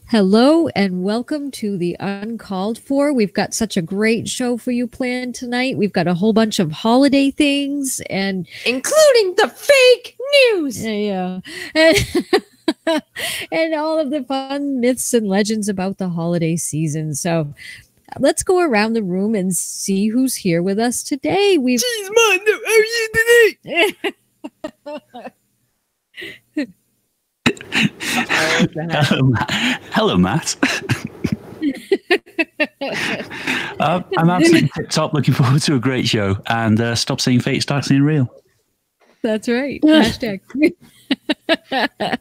Hello and welcome to the Uncalled For. We've got such a great show for you planned tonight. We've got a whole bunch of holiday things and including the fake news. Yeah. And all of the fun myths and legends about the holiday season. So let's go around the room and see who's here with us today. Cheesemondo, how are you today? Hello, Matt. I'm absolutely tip-top, looking forward to a great show. And stop saying fake, start saying real. That's right. Hashtag.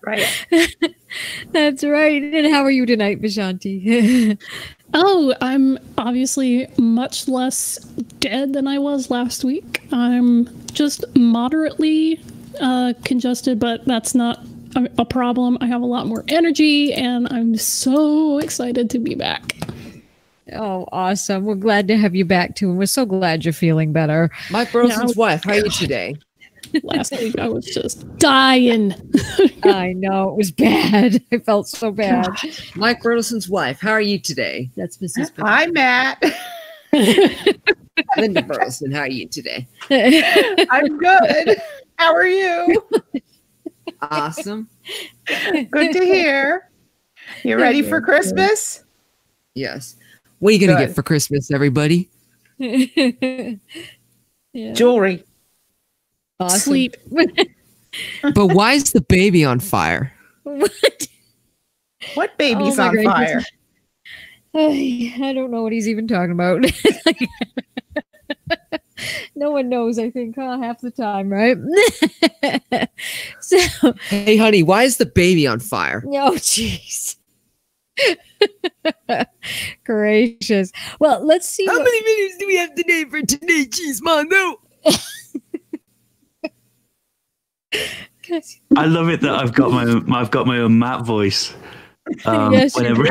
Right. That's right. And how are you tonight, Vishanti? Oh, I'm obviously much less dead than I was last week. I'm just moderately congested, but that's not a problem. I have a lot more energy, and I'm so excited to be back. Oh, awesome. We're glad to have you back, too, and we're so glad you're feeling better. Mike Bertelson's wife, how are you today? Last week, I was just dying. I know. It was bad. I felt so bad. God. Mike Bertelson's wife, how are you today? That's Mrs. Hi, Matt. Linda Bertelson, how are you today? I'm good. How are you? Awesome. Good to hear. You ready for Christmas? Yes. What are you going to get for Christmas, everybody? Yeah. Jewelry. Awesome. Sleep. But why is the baby on fire? What? What baby's Oh, on fire? I don't know what he's even talking about. No one knows, I think, half the time, right? So, Hey, honey, why is the baby on fire? oh, jeez. Gracious. Well, let's see. How many minutes do we have today for today, Cheesemondo? I love it that I've got my own Matt voice. Yes, whenever.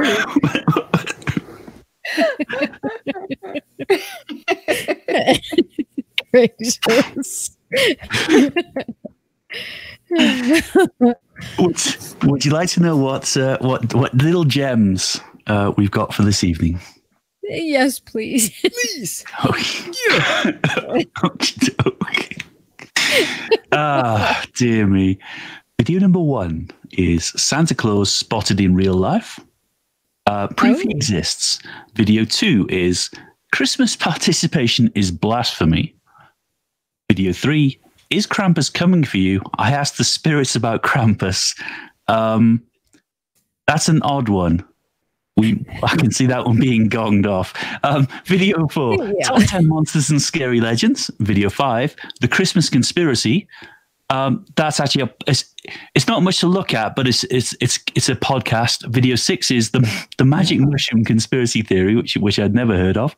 Gracious. Would you like to know what little gems we've got for this evening? Yes, please. Please. Okay. Okay. Ah, dear me. Video number 1 is Santa Claus spotted in real life. Proof he exists. Video 2 is Christmas participation is blasphemy. Video 3 is Krampus coming for you? I asked the spirits about Krampus. That's an odd one. I can see that one being gonged off. Video 4, Top 10 Monsters and Scary Legends. Video 5, The Christmas Conspiracy. That's actually it's not much to look at, but it's a podcast. Video 6 is the Magic Mushroom Conspiracy Theory, which I'd never heard of.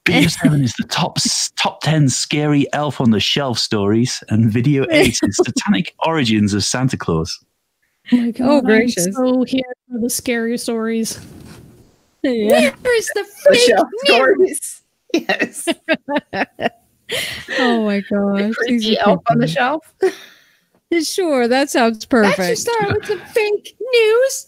Video 7 is the top 10 scary elf on the shelf stories, and video 8 is Satanic Origins of Santa Claus. Oh my God! Oh, gracious! I'm so here for the scary stories. Yeah. Where's the fake stories? Yes. Oh my gosh! Creepy elf on the shelf. Sure, that sounds perfect. That should start with the fake news.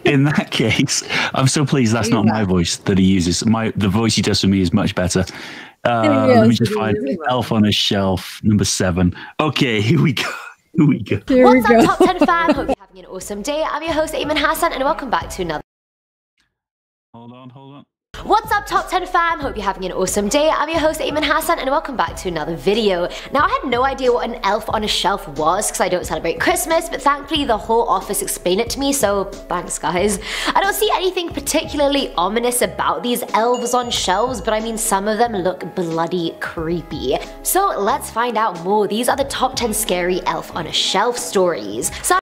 In that case, I'm so pleased that's not my voice that he uses. The voice he does for me is much better. Let me just find Elf on a Shelf, number 7. Okay, here we go. What's up, Top 10 fan? Hope you're having an awesome day. I'm your host, Aimee Hogan, and welcome back to another. Hold on. What's up, Top 10 fam? Hope you're having an awesome day. I'm your host, Aimee Hogan, and welcome back to another video. Now, I had no idea what an elf on a shelf was because I don't celebrate Christmas, but thankfully the whole office explained it to me, so thanks, guys. I don't see anything particularly ominous about these elves on shelves, but I mean, some of them look bloody creepy. So let's find out more. These are the top 10 scary elf on a shelf stories. So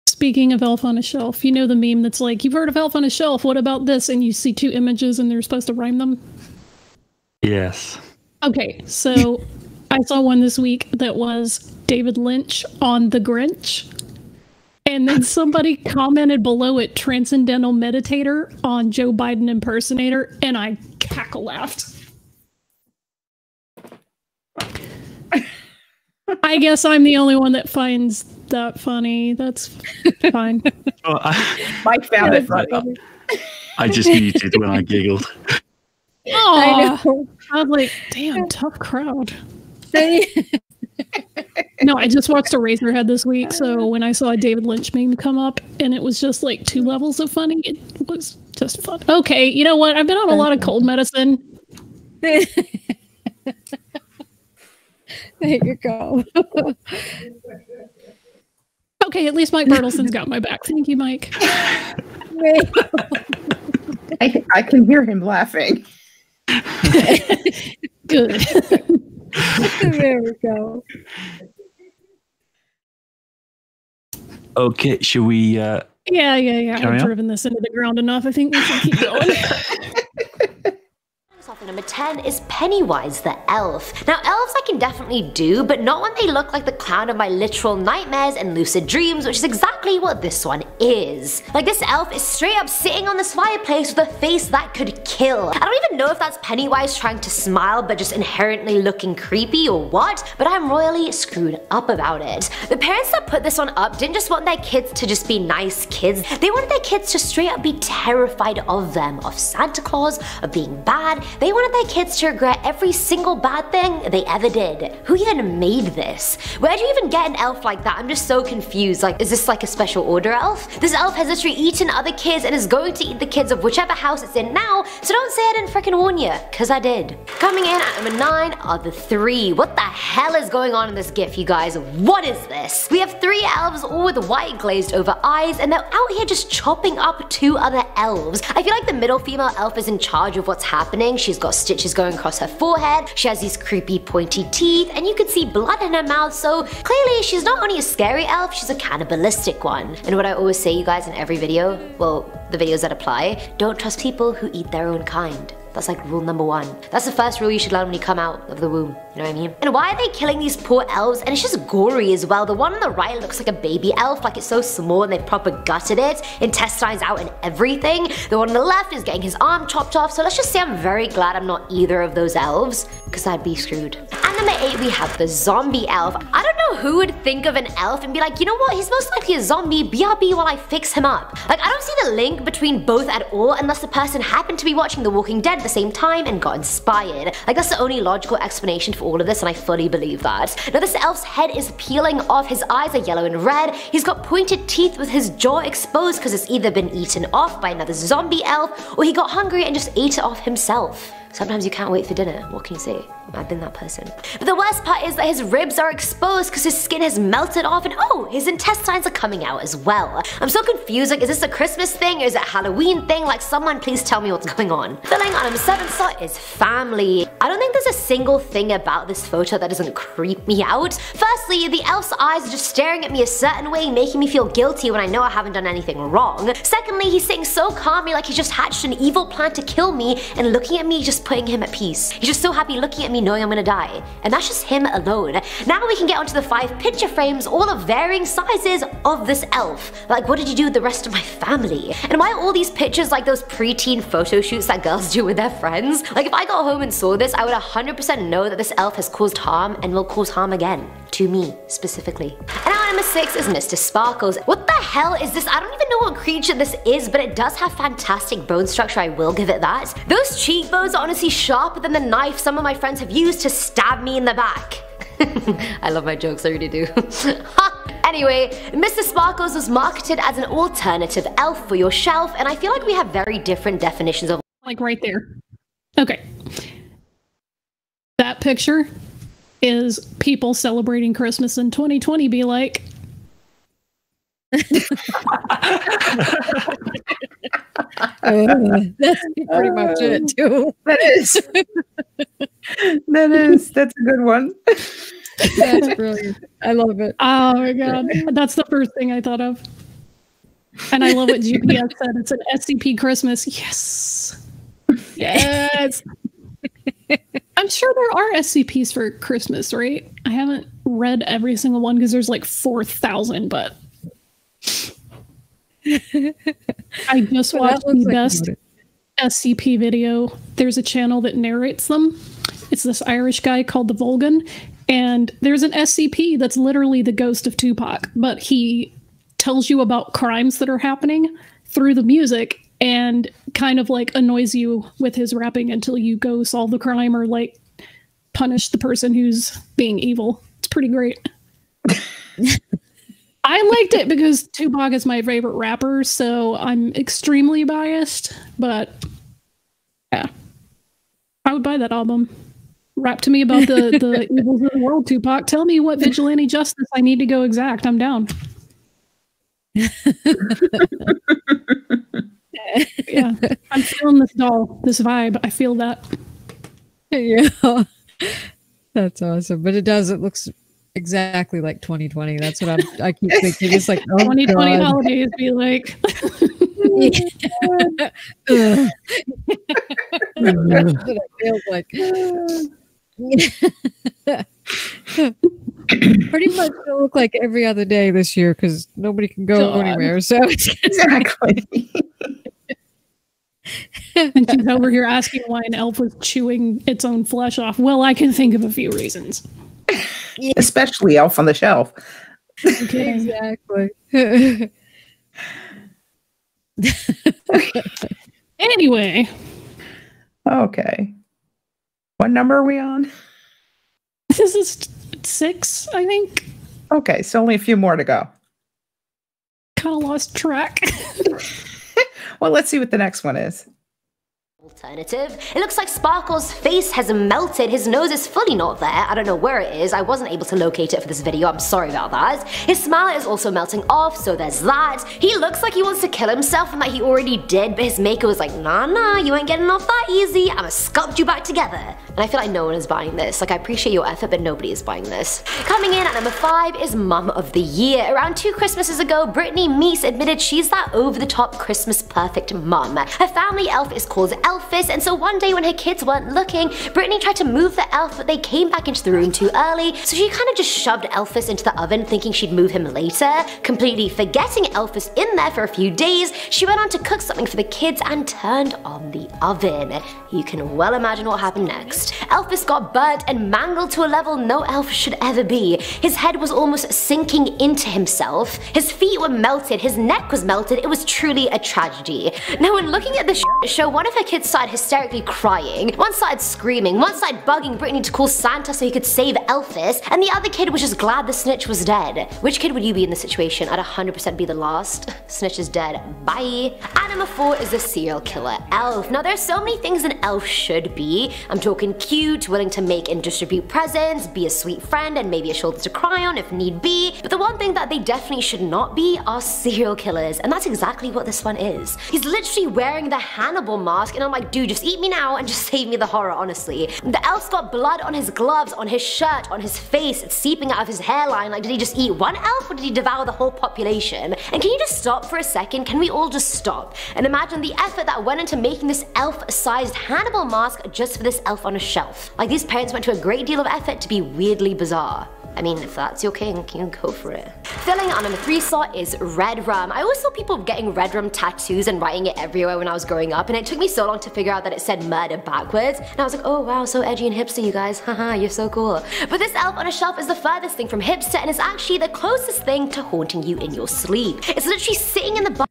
Speaking of Elf on a Shelf, you know the meme that's like, you've heard of Elf on a Shelf, what about this? And you see 2 images and they're supposed to rhyme them? Yes. Okay, so I saw one this week that was David Lynch on The Grinch. And then somebody commented below it, Transcendental Meditator on Joe Biden impersonator, and I cackle laughed. I guess I'm the only one that finds that funny. That's fine. Mike found it funny. I just muted when I giggled. Oh, I was like, damn, tough crowd. No, I just watched Eraserhead this week, so when I saw a David Lynch meme come up, and it was just like 2 levels of funny, it was just fun. Okay, you know what? I've been on a lot of cold medicine. There you go. Okay, at least Mike Bertelson's got my back. Thank you, Mike. I can hear him laughing. Good. There we go. Okay, should we? Yeah. I've driven this into the ground enough. I think we should keep going. Number 10 is Pennywise the elf. Now, elves I can definitely do, but not when they look like the clown of my literal nightmares and lucid dreams, which is exactly what this one is. Like, this elf is straight up sitting on this fireplace with a face that could kill. I don't even know if that's Pennywise trying to smile but just inherently looking creepy or what, but I'm royally screwed up about it. The parents that put this one up didn't just want their kids to just be nice kids, they wanted their kids to straight up be terrified of them, of Santa Claus, of being bad. They wanted their kids to regret every single bad thing they ever did. Who even made this? Where do you even get an elf like that? I'm just so confused. Like, is this like a special order elf? This elf has literally eaten other kids and is going to eat the kids of whichever house it's in now, so don't say I didn't frickin' warn you, cause I did. Coming in at number 9 are the 3. What the hell is going on in this gif, you guys? What is this? We have 3 elves all with white glazed over eyes, and they're out here just chopping up 2 other elves. I feel like the middle female elf is in charge of what's happening. She's got stitches going across her forehead, she has these creepy pointy teeth, and you can see blood in her mouth, so clearly she's not only a scary elf, she's a cannibalistic one. And what I always say, you guys, in every video, well, the videos that apply, don't trust people who eat their own kind. That's like rule number 1. That's the first rule you should learn when you come out of the womb, you know what I mean? And why are they killing these poor elves? And it's just gory as well. The one on the right looks like a baby elf, like it's so small and they proper gutted it, intestines out and everything. The one on the left is getting his arm chopped off, so let's just say I'm very glad I'm not either of those elves, because I'd be screwed. At number 8 we have the zombie elf. I don't know who would think of an elf and be like, you know what, he's most likely a zombie, BRB while I fix him up. Like, I don't see the link between both at all unless the person happened to be watching The Walking Dead at the same time and got inspired. Like, that's the only logical explanation for all of this, and I fully believe that. Now, this elf's head is peeling off, his eyes are yellow and red, he's got pointed teeth with his jaw exposed because it's either been eaten off by another zombie elf or he got hungry and just ate it off himself. Sometimes you can't wait for dinner, what can you say? I've been that person. But the worst part is that his ribs are exposed because his skin has melted off, and oh, his intestines are coming out as well. I'm so confused, like, is this a Christmas thing or is it a Halloween thing? Like, someone please tell me what's going on. Filling on number 7 slot is family. I don't think there's a single thing about this photo that doesn't creep me out. Firstly, the elf's eyes are just staring at me a certain way, making me feel guilty when I know I haven't done anything wrong. Secondly, he's sitting so calmly like he just hatched an evil plan to kill me and looking at me, just putting him at peace. He's just so happy looking at me knowing I'm gonna die. And that's just him alone. Now we can get onto the 5 picture frames, all of varying sizes of this elf. Like, what did you do with the rest of my family? And why are all these pictures like those preteen photo shoots that girls do with their friends? Like, if I got home and saw this, I would 100% know that this elf has caused harm and will cause harm again. To me, specifically. And now number 6 is Mr. Sparkles. What the hell is this? I don't even know what creature this is, but it does have fantastic bone structure, I will give it that. Those cheekbones are honestly sharper than the knife some of my friends have used to stab me in the back. I love my jokes, I really do. Anyway, Mr. Sparkles was marketed as an alternative elf for your shelf, and I feel like we have very different definitions of— like right there. Okay. That picture is people celebrating Christmas in 2020 be like. That's pretty much it too. That's a good one. That's brilliant. I love it. Oh my god, that's the first thing I thought of. And I love what GPS said. It's an SCP Christmas. Yes. Yes. I'm sure there are SCPs for Christmas, right? I haven't read every single one because there's like 4,000, but I just watched the best SCP video. There's a channel that narrates them. It's this Irish guy called the Vulgan, And there's an SCP that's literally the ghost of Tupac, but he tells you about crimes that are happening through the music and kind of like annoys you with his rapping until you go solve the crime or like punish the person who's being evil. It's pretty great. I liked it because Tupac is my favorite rapper, so I'm extremely biased, but yeah, I would buy that album. Rap to me about the evils of the world, Tupac. Tell me what vigilante justice I need to go exact. I'm down. Yeah, I'm feeling this this vibe. I feel that. Yeah, that's awesome. But it looks exactly like 2020. That's what I keep thinking. It's like 2020 holidays be like. That's what it feels like. Pretty much it'll look like every other day this year because nobody can go anywhere. So Exactly. And she's over here asking why an elf was chewing its own flesh off. Well, I can think of a few reasons. Especially Elf on the Shelf. Okay. Exactly. Anyway. Okay. What number are we on? This is 6, I think. Okay, so only a few more to go. Kind of lost track. Well, let's see what the next one is. Alternative. It looks like Sparkle's face has melted. His nose is fully not there. I don't know where it is. I wasn't able to locate it for this video. I'm sorry about that. His smile is also melting off, so there's that. He looks like he wants to kill himself and that he already did, but his maker was like, nah, you ain't getting off that easy. I'ma sculpt you back together. And I feel like no one is buying this. Like, I appreciate your effort, but nobody is buying this. Coming in at number 5 is Mum of the Year. Around 2 Christmases ago, Brittany Meese admitted she's that over-the-top Christmas perfect mum. Her family elf is called Elphys, and so one day when her kids weren't looking, Brittany tried to move the elf, but they came back into the room too early, so she kind of just shoved Elphys into the oven thinking she'd move him later. Completely forgetting Elphys in there for a few days, she went on to cook something for the kids and turned on the oven. You can well imagine what happened next. Elphys got burnt and mangled to a level no elf should ever be. His head was almost sinking into himself. His feet were melted, his neck was melted. It was truly a tragedy. Now, when looking at the show, one of her kids started hysterically crying, one started screaming, one started bugging Brittany to call Santa so he could save Elphys, and the other kid was just glad the snitch was dead. Which kid would you be in this situation? I'd 100% be the last. Snitch is dead. Bye. At number 4 is the serial killer elf. Now, there's so many things an elf should be. I'm talking cute, willing to make and distribute presents, be a sweet friend, and maybe a shoulder to cry on if need be. But the one thing that they definitely should not be are serial killers, and that's exactly what this one is. He's literally wearing the Hannibal mask, and I'm like, dude, just eat me now and just save me the horror, honestly. The elf's got blood on his gloves, on his shirt, on his face. It's seeping out of his hairline. Like, did he just eat one elf or did he devour the whole population? And can you just stop for a second? Can we all just stop and imagine the effort that went into making this elf-sized Hannibal mask just for this elf on a shelf? Like, these parents went to a great deal of effort to be weirdly bizarre. I mean, if that's your king, you can go for it. Filling on number 3 slot is REDRUM. I always saw people getting REDRUM tattoos and writing it everywhere when I was growing up, and it took me so long to figure out that it said murder backwards. And I was like, oh wow, so edgy and hipster, you guys. Haha, you're so cool. But this elf on a shelf is the furthest thing from hipster, and it's actually the closest thing to haunting you in your sleep. It's literally sitting in the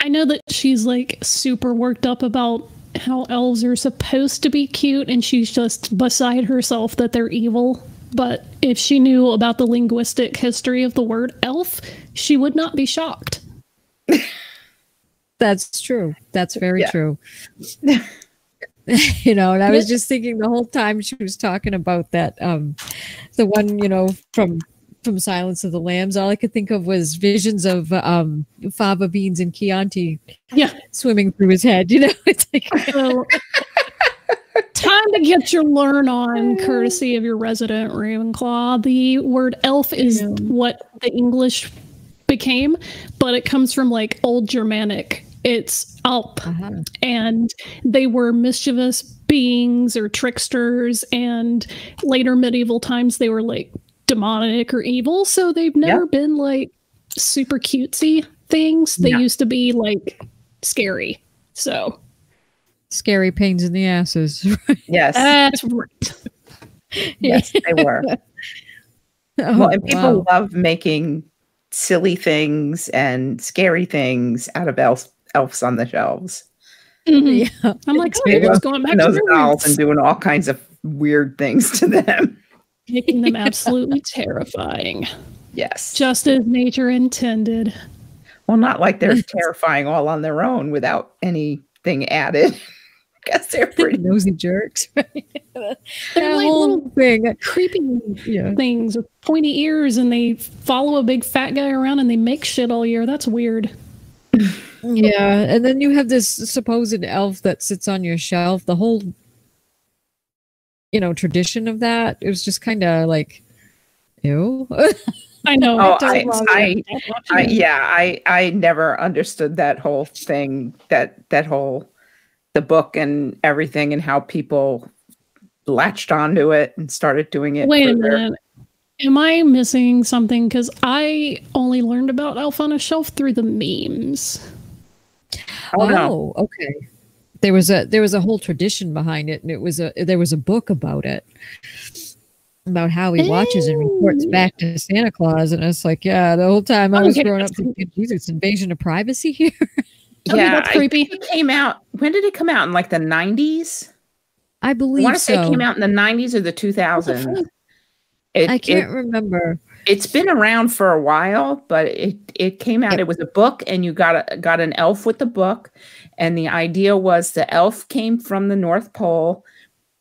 I know that she's like super worked up about how elves are supposed to be cute, and she's just beside herself that they're evil. But if she knew about the linguistic history of the word elf, she would not be shocked. That's true. That's very true. You know, and I was just thinking the whole time she was talking about that, the one, you know, from Silence of the Lambs, all I could think of was visions of fava beans and Chianti swimming through his head, you know? It's like, so, time to get your learn on, courtesy of your resident Ravenclaw. The word elf is what the English became, but it comes from like Old Germanic. It's Alp, and they were mischievous beings or tricksters, and later medieval times they were like demonic or evil, so they've never been like super cutesy things. They used to be like scary. So scary pains in the asses. Yes. That's right. Yes, they were. Well, and people love making silly things and scary things out of elves on the shelves. Yeah. I'm like, they're just going back to those their dolls roots. and doing all kinds of weird things to them. Making them absolutely terrifying. Yes. Just as nature intended. Well, not like they're terrifying all on their own without anything added. I guess they're pretty nosy jerks. Right? They're like little creepy things with pointy ears, and they follow a big fat guy around and they make shit all year. That's weird. Yeah, and then you have this supposed elf that sits on your shelf. The whole, tradition of that, it was just kind of like, ew. I know. Oh, I never understood that whole thing, that whole, the book and everything, and how people latched onto it and started doing it. Wait a minute. Am I missing something? Because I only learned about Elf on a Shelf through the memes. Oh, no. Okay. There was a whole tradition behind it, and there was a book about it, about how he watches and reports back to Santa Claus, and it's like, yeah, the whole time I was growing up thinking, Jesus, invasion of privacy here. Yeah, that's creepy. It came out. When did it come out? In like the 90s? I believe I want to say it came out in the 90s or the 2000s. I can't remember. It's been around for a while, but it came out. It was a book, and you got an elf with the book, and the idea was the elf came from the North Pole,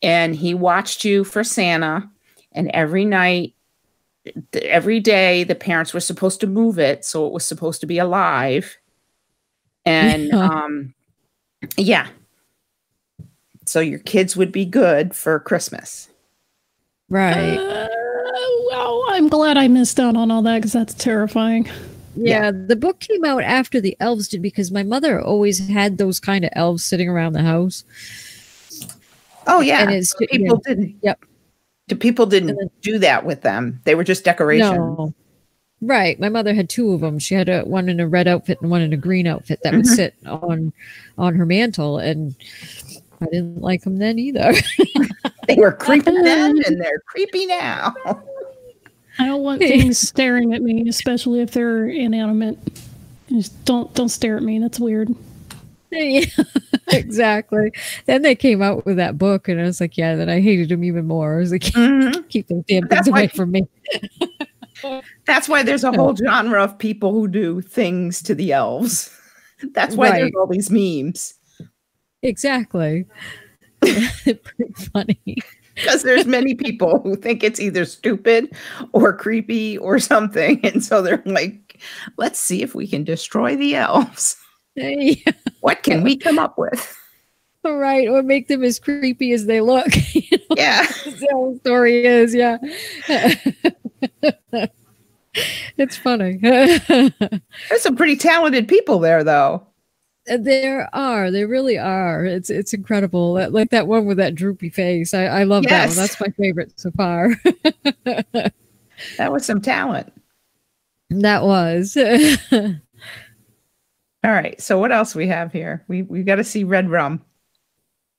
and he watched you for Santa, and every night, every day, the parents were supposed to move it, so it was supposed to be alive, and yeah, so your kids would be good for Christmas, right? Well, I'm glad I missed out on all that, because that's terrifying. Yeah, the book came out after the elves did, because my mother always had those kind of elves sitting around the house. Oh yeah, and people didn't. Yep, the people didn't do that with them. They were just decoration. No. Right. My mother had two of them. She had one in a red outfit and one in a green outfit that would sit on her mantle, and I didn't like them then either. They were creepy then, and they're creepy now. I don't want things staring at me, especially if they're inanimate. Just don't stare at me. That's weird. Yeah, exactly. Then they came out with that book, and I was like, yeah, then I hated them even more. I was like, keep those damn things away from me. That's why there's a whole genre of people who do things to the elves. That's why there's all these memes. Exactly. Pretty funny. Because there's many people who think it's either stupid or creepy or something. And so they're like, let's see if we can destroy the elves. Yeah. What can we come up with? All right. Or make them as creepy as they look. Yeah. The whole story is, yeah. It's funny. There's some pretty talented people there, though. There really are. It's incredible. Like that one with that droopy face. I love that one. That's my favorite so far. That was some talent. That was. All right. So what else we have here? We've got to see REDRUM.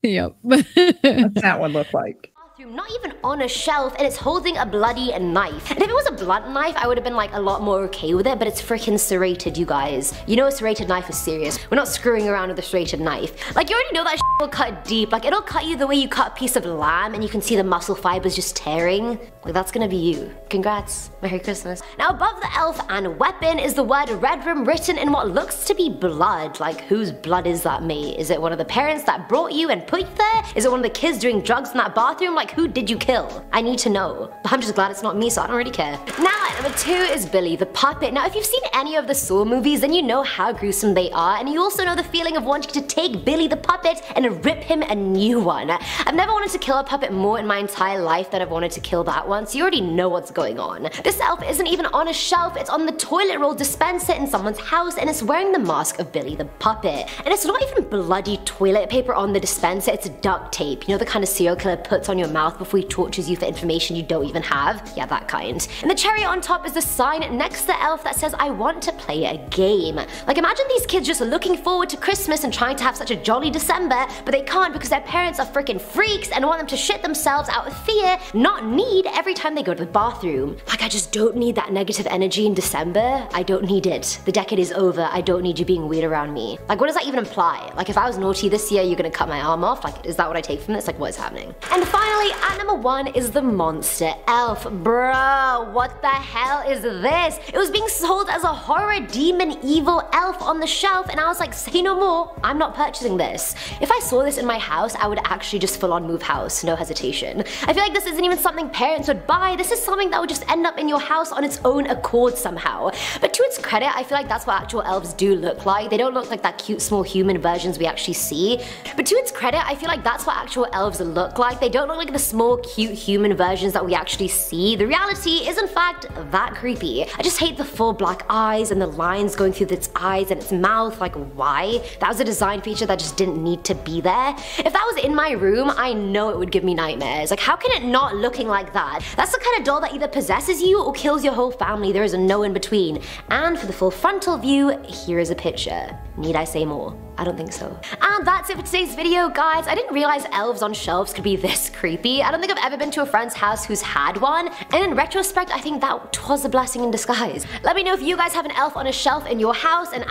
Yep. What's that one look like? Not even on a shelf, and it's holding a bloody knife. And if it was a blunt knife, I would have been like a lot more okay with it, but it's freaking serrated, you guys. You know a serrated knife is serious. We're not screwing around with a serrated knife. Like, you already know that shit will cut deep. Like, it'll cut you the way you cut a piece of lamb, and you can see the muscle fibers just tearing. Like, that's gonna be you. Congrats. Merry Christmas. Now, above the elf and weapon is the word REDRUM written in what looks to be blood. Like, whose blood is that, mate? Is it one of the parents that brought you and put you there? Is it one of the kids doing drugs in that bathroom? Like, who did you kill? I need to know. But I'm just glad it's not me, so I don't really care. Now, at number 2 is Billy the Puppet. Now, if you've seen any of the Saw movies, then you know how gruesome they are, and you also know the feeling of wanting to take Billy the Puppet and rip him a new one. I've never wanted to kill a puppet more in my entire life than I've wanted to kill that one, so you already know what's going on. This elf isn't even on a shelf, it's on the toilet roll dispenser in someone's house, and it's wearing the mask of Billy the Puppet. And it's not even bloody toilet paper on the dispenser, it's duct tape. You know, the kind of serial killer puts on your mouth before he tortures tortures you for information you don't even have. Yeah, that kind. And the cherry on top is the sign next to the elf that says, I want to play a game. Like, imagine these kids just looking forward to Christmas and trying to have such a jolly December, but they can't because their parents are freaking freaks and want them to shit themselves out of fear, not need, every time they go to the bathroom. Like, I just don't need that negative energy in December. I don't need it. The decade is over. I don't need you being weird around me. Like, what does that even imply? Like, if I was naughty this year, you're gonna cut my arm off? Like, is that what I take from this? Like, what is happening? And finally, at number 1 is the monster elf. Bro, what the hell is this? It was being sold as a horror demon evil elf on the shelf, and I was like, say no more. I'm not purchasing this. If I saw this in my house, I would actually just full on move house, no hesitation. I feel like this isn't even something parents would buy. This is something that would just end up in your house on its own accord somehow. But to its credit, I feel like that's what actual elves do look like. They don't look like that cute small human versions we actually see. But to its credit, I feel like that's what actual elves look like. They don't look like the small cute human versions that we actually see. The reality is in fact that creepy. I just hate the full black eyes and the lines going through its eyes and its mouth. Like, why? That was a design feature that just didn't need to be there. If that was in my room, I know it would give me nightmares. Like, how can it not looking like that? That's the kind of doll that either possesses you or kills your whole family. There is no in between. And for the full frontal view, here is a picture. Need I say more? I don't think so. And that's it for today's video, guys. I didn't realize elves on shelves could be this creepy. I don't think I've ever been to a friend's house who's had one, and in retrospect, I think that was a blessing in disguise. Let me know if you guys have an elf on a shelf in your house, and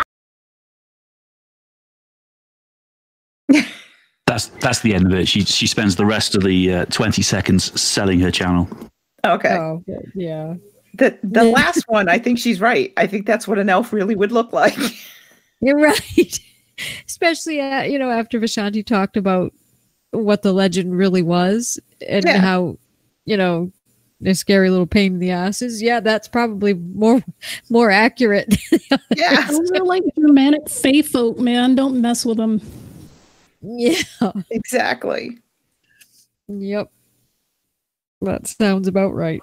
That's the end of it. She spends the rest of the 20 seconds selling her channel. Okay. Oh, yeah. The last one, I think she's right. I think that's what an elf really would look like. You're right. Especially, after Vishanti talked about what the legend really was and how, a scary little pain in the asses. Yeah, that's probably more accurate. Yeah. Those are like Germanic fae folk, man. Don't mess with them. Yeah. Exactly. Yep. That sounds about right.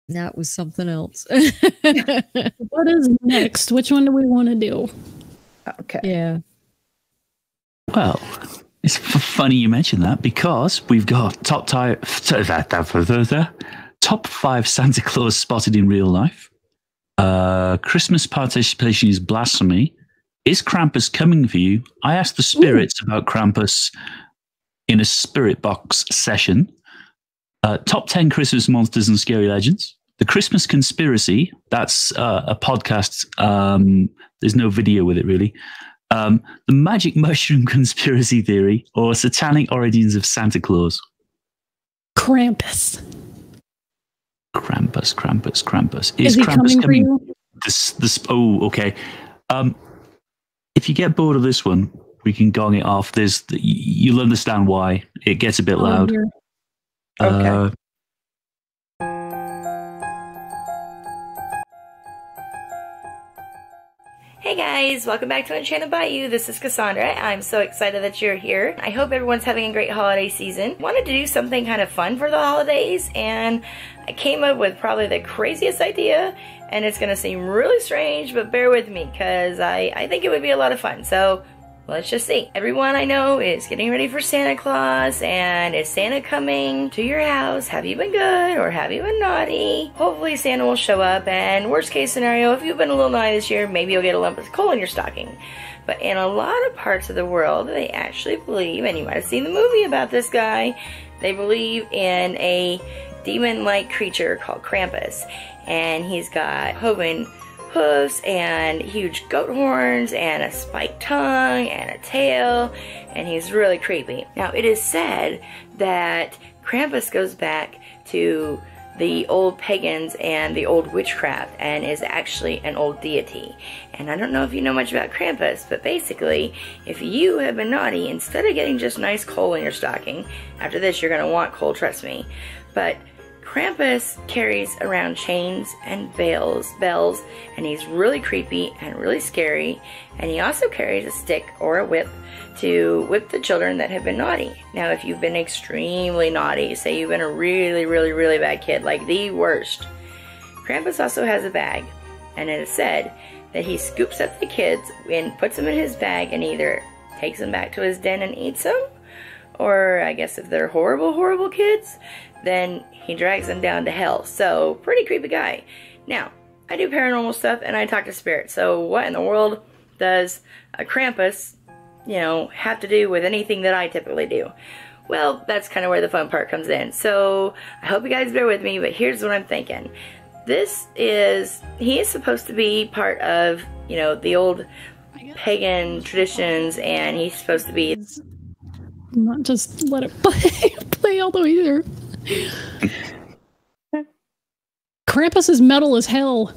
That was something else. What is next? Which one do we want to do? Okay. Yeah. Well, it's funny you mention that because we've got top 5 Santa Claus spotted in real life. Christmas participation is blasphemy. Is Krampus coming for you? I asked the spirits about Krampus in a spirit box session. Top 10 Christmas monsters and scary legends. The Christmas Conspiracy. That's a podcast. There's no video with it, really. The Magic Mushroom Conspiracy Theory or Satanic Origins of Santa Claus. Krampus. Krampus. Is he Krampus coming for you? Oh, okay. If you get bored of this one, we can gong it off. You'll understand why. It gets a bit loud. Dear. Okay. Hey guys, welcome back to Enchanted by You. This is Cassandra. I'm so excited that you're here. I hope everyone's having a great holiday season. Wanted to do something kind of fun for the holidays, and I came up with probably the craziest idea, and it's going to seem really strange, but bear with me because I think it would be a lot of fun. So let's just see. Everyone I know is getting ready for Santa Claus, and is Santa coming to your house? Have you been good or have you been naughty? Hopefully Santa will show up, and worst case scenario, if you've been a little naughty this year, maybe you'll get a lump of coal in your stocking. But in a lot of parts of the world, they actually believe, and you might have seen the movie about this guy, they believe in a demon-like creature called Krampus, and he's got Hogan hoofs and huge goat horns and a spiked tongue and a tail, and he's really creepy. Now, it is said that Krampus goes back to the old pagans and the old witchcraft and is actually an old deity. And I don't know if you know much about Krampus, but basically, if you have been naughty, instead of getting just nice coal in your stocking, after this you're going to want coal, trust me, but Krampus carries around chains and bells, and he's really creepy and really scary, and he also carries a stick or a whip to whip the children that have been naughty. Now, if you've been extremely naughty, say you've been a really, really, really bad kid, like the worst, Krampus also has a bag, and it is said that he scoops up the kids and puts them in his bag and either takes them back to his den and eats them. Or I guess if they're horrible, horrible kids, then he drags them down to hell. So, pretty creepy guy. Now, I do paranormal stuff and I talk to spirits. So, what in the world does a Krampus, you know, have to do with anything that I typically do? Well, that's kind of where the fun part comes in. So, I hope you guys bear with me, but here's what I'm thinking. He is supposed to be part of, you know, the old pagan traditions, and he's supposed to be... Not just let it play all the way through. Krampus is metal as hell.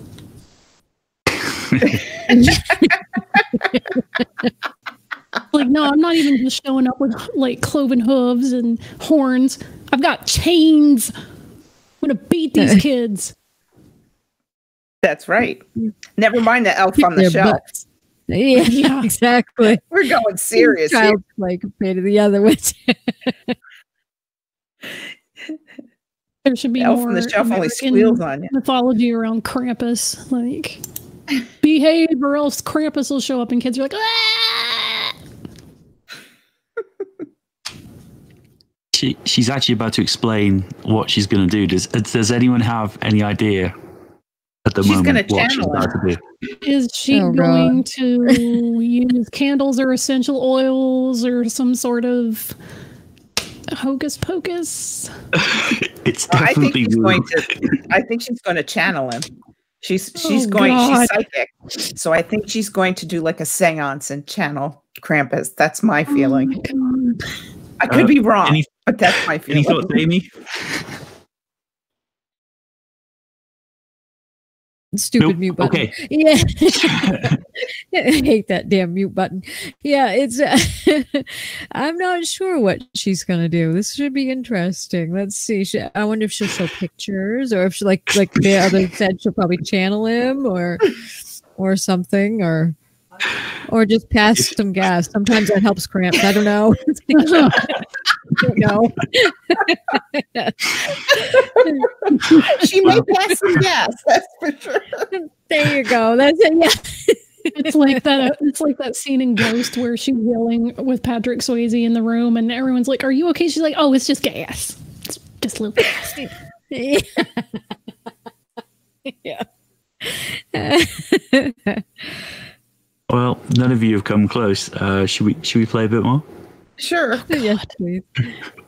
Like, no, I'm not even just showing up with like cloven hooves and horns. I've got chains. I'm gonna beat these kids. That's right. Never mind the elf on the shelf. Yeah, exactly. We're going serious. Child's play compared to the other ones. There should be elf more on the shelf only squeals on you. Mythology around Krampus, like behave or else Krampus will show up and kids are like, ah! She's actually about to explain what she's going to do. Does anyone have any idea at the moment what she's about to do? Is she going to use candles or essential oils or some sort of hocus pocus? It's definitely I think she's going to channel him. She's psychic. So I think she's going to do like a seance and channel Krampus. That's my feeling. I could be wrong, but that's my feeling. Any thoughts, Aimee? Stupid mute button. Okay. Yeah. I hate that damn mute button. Yeah, it's I'm not sure what she's gonna do. This should be interesting. Let's see. I wonder if she'll show pictures, or if she like the other said, she'll probably channel him or something, or just pass some gas. Sometimes that helps cramps. I don't know. No. She may pass some gas, that's for sure. There you go. That's it. Yeah. It's like that. It's like that scene in Ghost where she's yelling with Patrick Swayze in the room, and everyone's like, "Are you okay?" She's like, "Oh, it's just gas. It's just a little gas." Yeah. Well, none of you have come close. Should we play a bit more? Sure. Yes, please.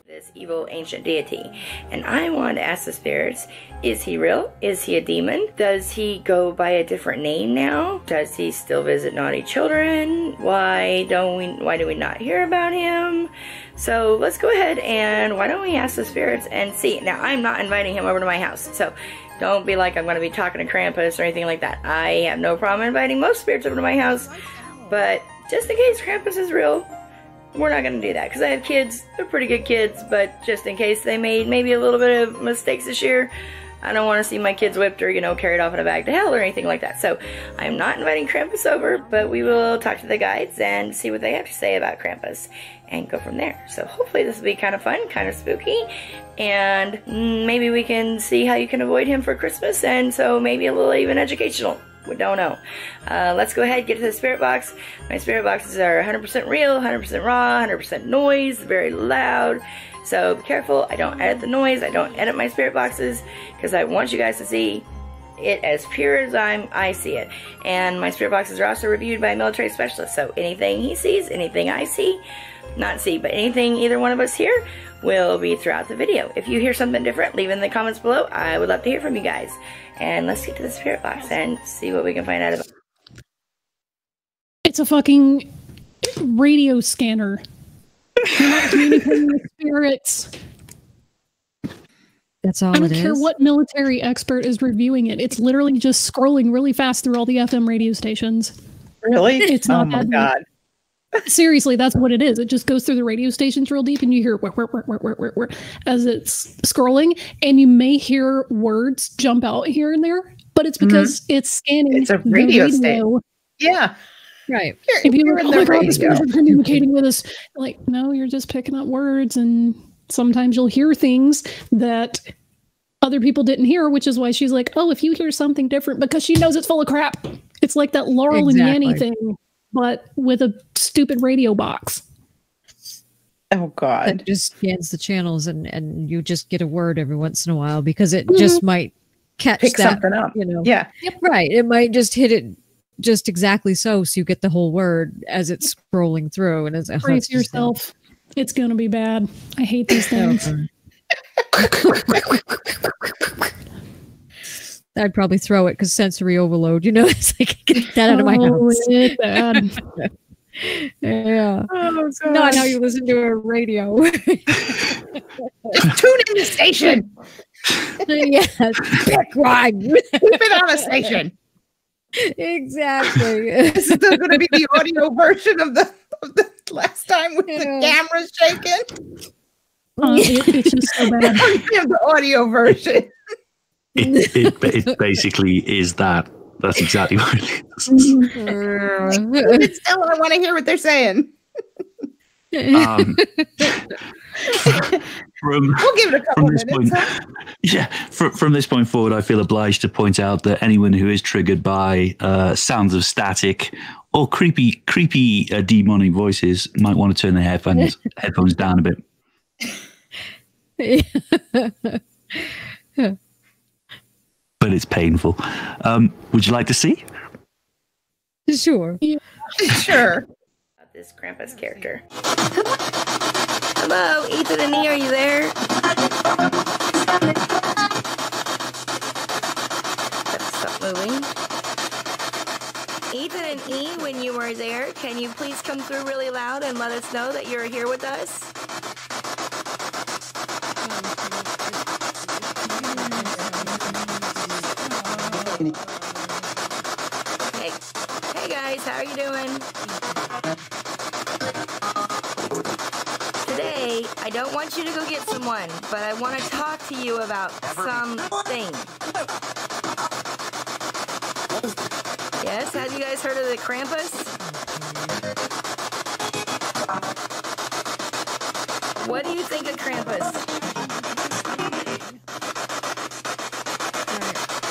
This evil ancient deity, and I wanted to ask the spirits, is he real? Is he a demon? Does he go by a different name now? Does he still visit naughty children? Why do we not hear about him? So let's go ahead and why don't we ask the spirits and see. Now, I'm not inviting him over to my house, so don't be like I'm going to be talking to Krampus or anything like that. I have no problem inviting most spirits over to my house, but just in case Krampus is real, we're not going to do that, because I have kids. They're pretty good kids, but just in case they made maybe a little bit of mistakes this year, I don't want to see my kids whipped or, you know, carried off in a bag to hell or anything like that. So I'm not inviting Krampus over, but we will talk to the guides and see what they have to say about Krampus and go from there. So hopefully this will be kind of fun, kind of spooky, and maybe we can see how you can avoid him for Christmas, and so maybe a little even educational. We don't know. Let's go ahead and get to the spirit box. My spirit boxes are 100% real, 100% raw, 100% noise, very loud. So be careful. I don't edit the noise. I don't edit my spirit boxes, because I want you guys to see it as pure as I see it. And my spirit boxes are also reviewed by a military specialist. So anything he sees, anything I see, not see, but anything either one of us hear will be throughout the video. If you hear something different, leave it in the comments below. I would love to hear from you guys. And let's get to the spirit box and see what we can find out about. It's a fucking radio scanner. You're not communicating with spirits. That's all I don't care what military expert is reviewing it. It's literally just scrolling really fast through all the FM radio stations. Really? It's not oh my God. Seriously, that's what it is. It just goes through the radio stations real deep, and you hear as it's scrolling, and you may hear words jump out here and there, but it's because it's scanning. It's a radio station. Yeah. Right. And people are like, oh, the spirits are communicating with us. Like, no, you're just picking up words, and sometimes you'll hear things that other people didn't hear, which is why she's like, oh, if you hear something different, because she knows it's full of crap. It's like that Laurel and Yanny thing. but with a stupid radio box. Oh God! That just scans the channels, and you just get a word every once in a while because it just might catch Pick that, something up. you know. Yeah. Yep. Right. It might just hit it just exactly so you get the whole word as it's scrolling through, and it's brace yourself. It's gonna be bad. I hate these things. I'd probably throw it because sensory overload. You know, it's like get that out of my house. It's bad. Yeah. Oh, not how you listen to a radio. Just tune in the station. Yes. Pick one. Keep it on a station. Exactly. This is still going to be the audio version of the last time with the cameras shaking. It's just so bad. The audio version. It basically is that. That's exactly what it is. But still, I want to hear what they're saying. We'll give it a couple minutes. From this point forward, I feel obliged to point out that anyone who is triggered by sounds of static or creepy demonic voices might want to turn their headphones down a bit. But it's painful. Would you like to see? Sure. Yeah. Sure. This Krampus character. Hello, Ethan and E, are you there? Stop moving. Ethan and E, when you were there, can you please come through really loud and let us know that you're here with us? Hey guys, how are you doing? Today, I don't want you to go get someone, but I want to talk to you about something. Yes, have you guys heard of the Krampus? What do you think of Krampus?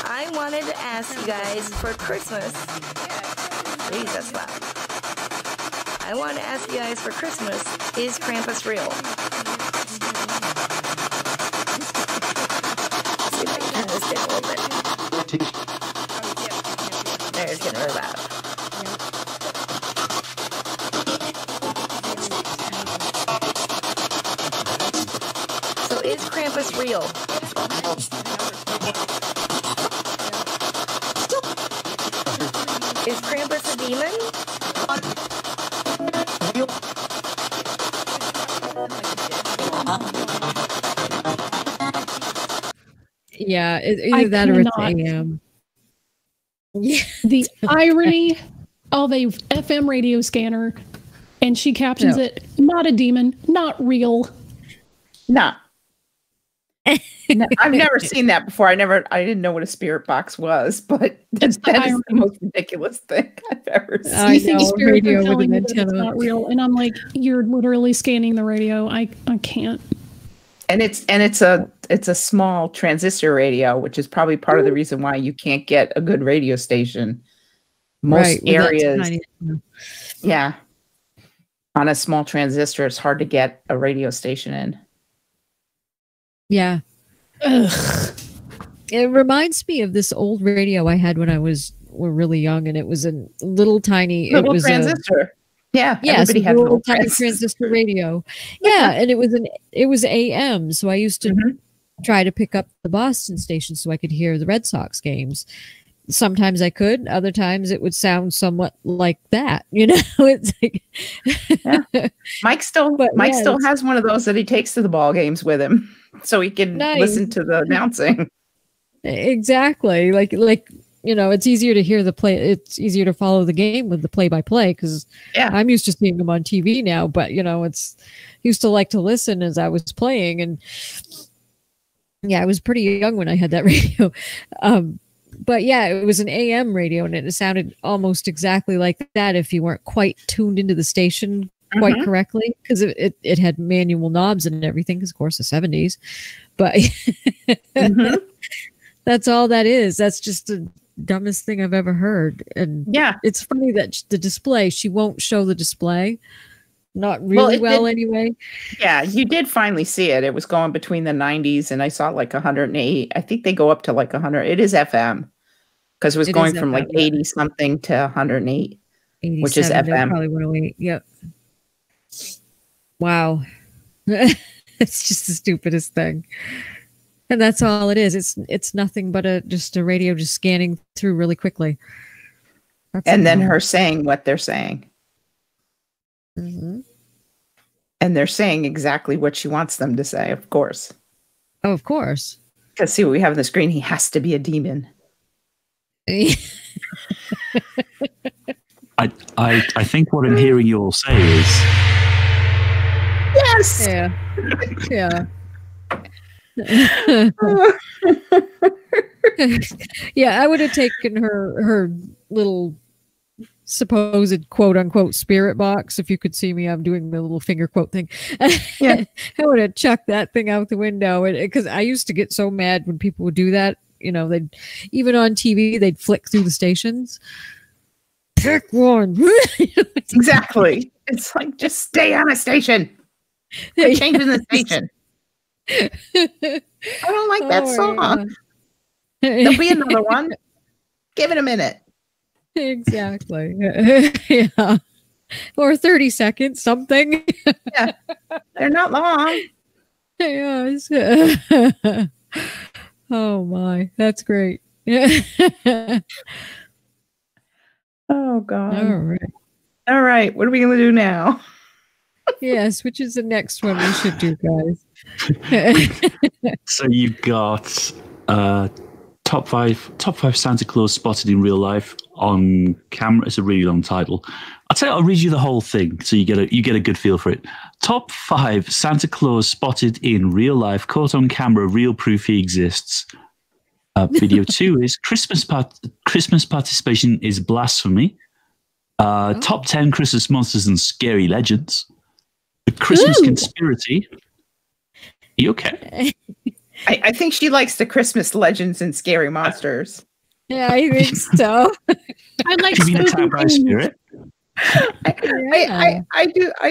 I wanted to ask you guys for Christmas. Please, that's loud. I wanted to ask you guys for Christmas, is Krampus real? Let's see if I can turn this down a little bit. There, it's getting really loud. So is Krampus real? Is Krampus a demon? Yeah, either that or it's AM. Yeah. The irony of a FM radio scanner, and she captions it, not a demon, not real. No. No, I've never seen that before. I didn't know what a spirit box was, but that is the most ridiculous thing I've ever seen. You think spirit radio with an antenna. It's not real, and I'm like, you're literally scanning the radio. I can't. And it's a small transistor radio, which is probably part of the reason why you can't get a good radio station. Most areas, yeah, on a small transistor, it's hard to get a radio station in. Yeah. Ugh. It reminds me of this old radio I had when I was really young, and it was a little tiny transistor. Yeah, everybody had a little tiny transistor radio. Yeah, and it was AM, so I used to try to pick up the Boston station so I could hear the Red Sox games. Sometimes I could, other times it would sound somewhat like that, you know. It's like Mike still has one of those that he takes to the ball games with him, so he can listen to the announcing. Exactly, like you know, it's easier to hear the play. It's easier to follow the game with the play-by-play because I'm used to seeing them on TV now. But you know, used to like to listen as I was playing, and I was pretty young when I had that radio. But yeah, it was an AM radio, and it sounded almost exactly like that if you weren't quite tuned into the station quite correctly, because it had manual knobs and everything, because of course the 70s. But that's all that is. That's just a dumbest thing I've ever heard. And yeah, it's funny that the display, she won't show the display. Not really well anyway. Yeah, you did finally see it. It was going between the 90s and I saw like 108. I think they go up to like 100. It is FM because it was going from like 80 something to 108, which is FM. Probably 108. Yep. Wow. It's just the stupidest thing. And that's all it is. It's nothing but just a radio just scanning through really quickly. And then her saying what they're saying. Mm-hmm. And they're saying exactly what she wants them to say, of course. Oh, of course. Because see what we have on the screen, he has to be a demon. I think what I'm hearing you all say is yes. Yeah. Yeah, I would have taken her little supposed quote unquote spirit box. If you could see me, I'm doing the little finger quote thing. Yeah. I would have chucked that thing out the window, because I used to get so mad when people would do that. You know, they'd even on TV they'd flick through the stations. Pick one. Exactly. It's like, just stay on a station. Quit changing the station. I don't like that song. Yeah. There'll be another one. Give it a minute. Exactly. Yeah. Or 30 seconds, something. Yeah. They're not long. Yes. Oh my, that's great. Oh God. All right. All right. What are we going to do now? Yes, which is the next one we should do, guys. So you've got top five Santa Claus spotted in real life on camera. It's a really long title. I'll read you the whole thing so you get a good feel for it. Top 5 Santa Claus spotted in real life, caught on camera, real proof he exists. Video 2 is Christmas participation is blasphemy. Top 10 Christmas monsters and scary legends. The Christmas conspiracy. You okay? I think she likes the Christmas legends and scary monsters. Yeah, I think so. I like you mean attacked by a spirit? I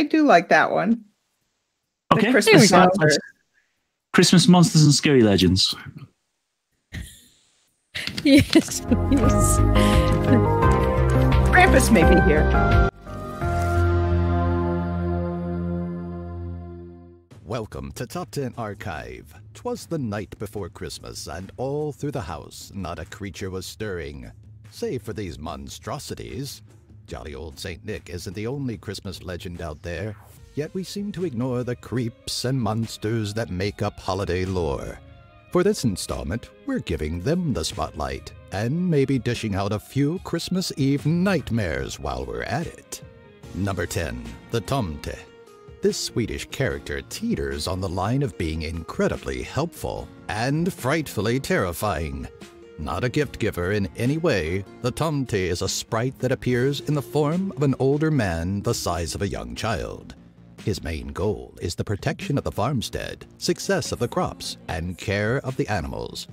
do like that one. Okay. Christmas monsters and scary legends. Yes, please. Krampus may be here. Welcome to Top 10 Archive. 'Twas the night before Christmas, and all through the house not a creature was stirring, save for these monstrosities. Jolly old Saint Nick isn't the only Christmas legend out there, yet we seem to ignore the creeps and monsters that make up holiday lore. For this installment, we're giving them the spotlight, and maybe dishing out a few Christmas Eve nightmares while we're at it. Number 10, the Tomte. This Swedish character teeters on the line of being incredibly helpful and frightfully terrifying. Not a gift giver in any way, the Tomte is a sprite that appears in the form of an older man the size of a young child. His main goal is the protection of the farmstead, success of the crops, and care of the animals.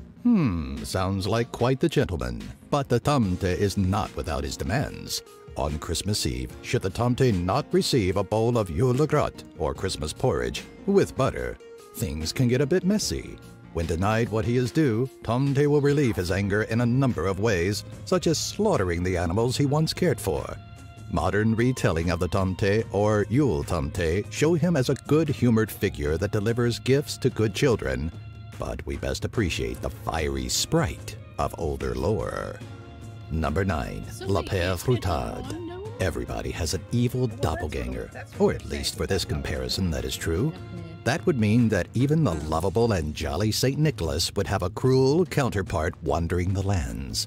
Sounds like quite the gentleman, but the Tomte is not without his demands. On Christmas Eve, should the Tomte not receive a bowl of julegröt, or Christmas porridge, with butter, things can get a bit messy. When denied what he is due, Tomte will relieve his anger in a number of ways, such as slaughtering the animals he once cared for. Modern retelling of the Tomte, or Yule Tomte, show him as a good-humored figure that delivers gifts to good children, but we best appreciate the fiery sprite of older lore. Number 9, Le Père Froutard. Everybody has an evil doppelganger, or at least for this comparison that is true. That would mean that even the lovable and jolly St. Nicholas would have a cruel counterpart wandering the lands.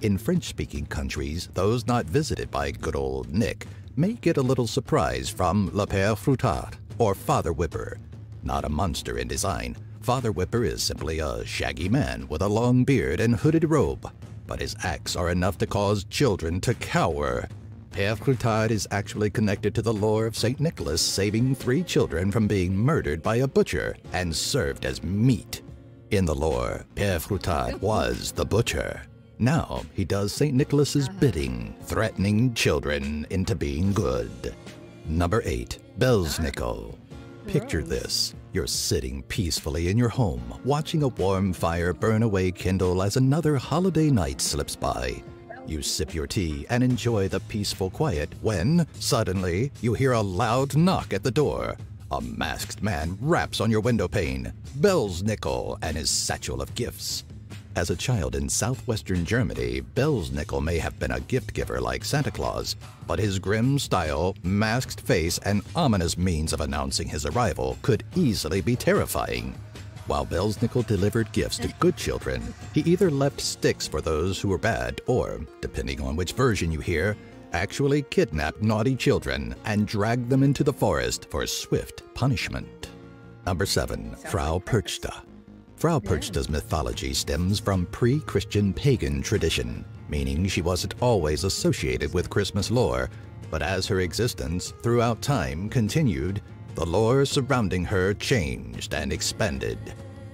In French-speaking countries, those not visited by good old Nick may get a little surprise from Le Père Froutard, or Father Whipper. Not a monster in design, Father Whipper is simply a shaggy man with a long beard and hooded robe, but his acts are enough to cause children to cower. Père Froutard is actually connected to the lore of St. Nicholas saving 3 children from being murdered by a butcher and served as meat. In the lore, Père Froutard was the butcher. Now he does St. Nicholas's bidding, threatening children into being good. Number 8, Belsnickel. Picture this. You're sitting peacefully in your home, watching a warm fire burn away kindle as another holiday night slips by. You sip your tea and enjoy the peaceful quiet when, suddenly, you hear a loud knock at the door. A masked man raps on your window pane, Belsnickel and his satchel of gifts. As a child in southwestern Germany, Belsnickel may have been a gift giver like Santa Claus, but his grim style, masked face, and ominous means of announcing his arrival could easily be terrifying. While Belsnickel delivered gifts to good children, he either left sticks for those who were bad or, depending on which version you hear, actually kidnapped naughty children and dragged them into the forest for swift punishment. Number 7, Frau Perchta. Frau Perchta's mythology stems from pre-Christian pagan tradition, meaning she wasn't always associated with Christmas lore, but as her existence throughout time continued, the lore surrounding her changed and expanded.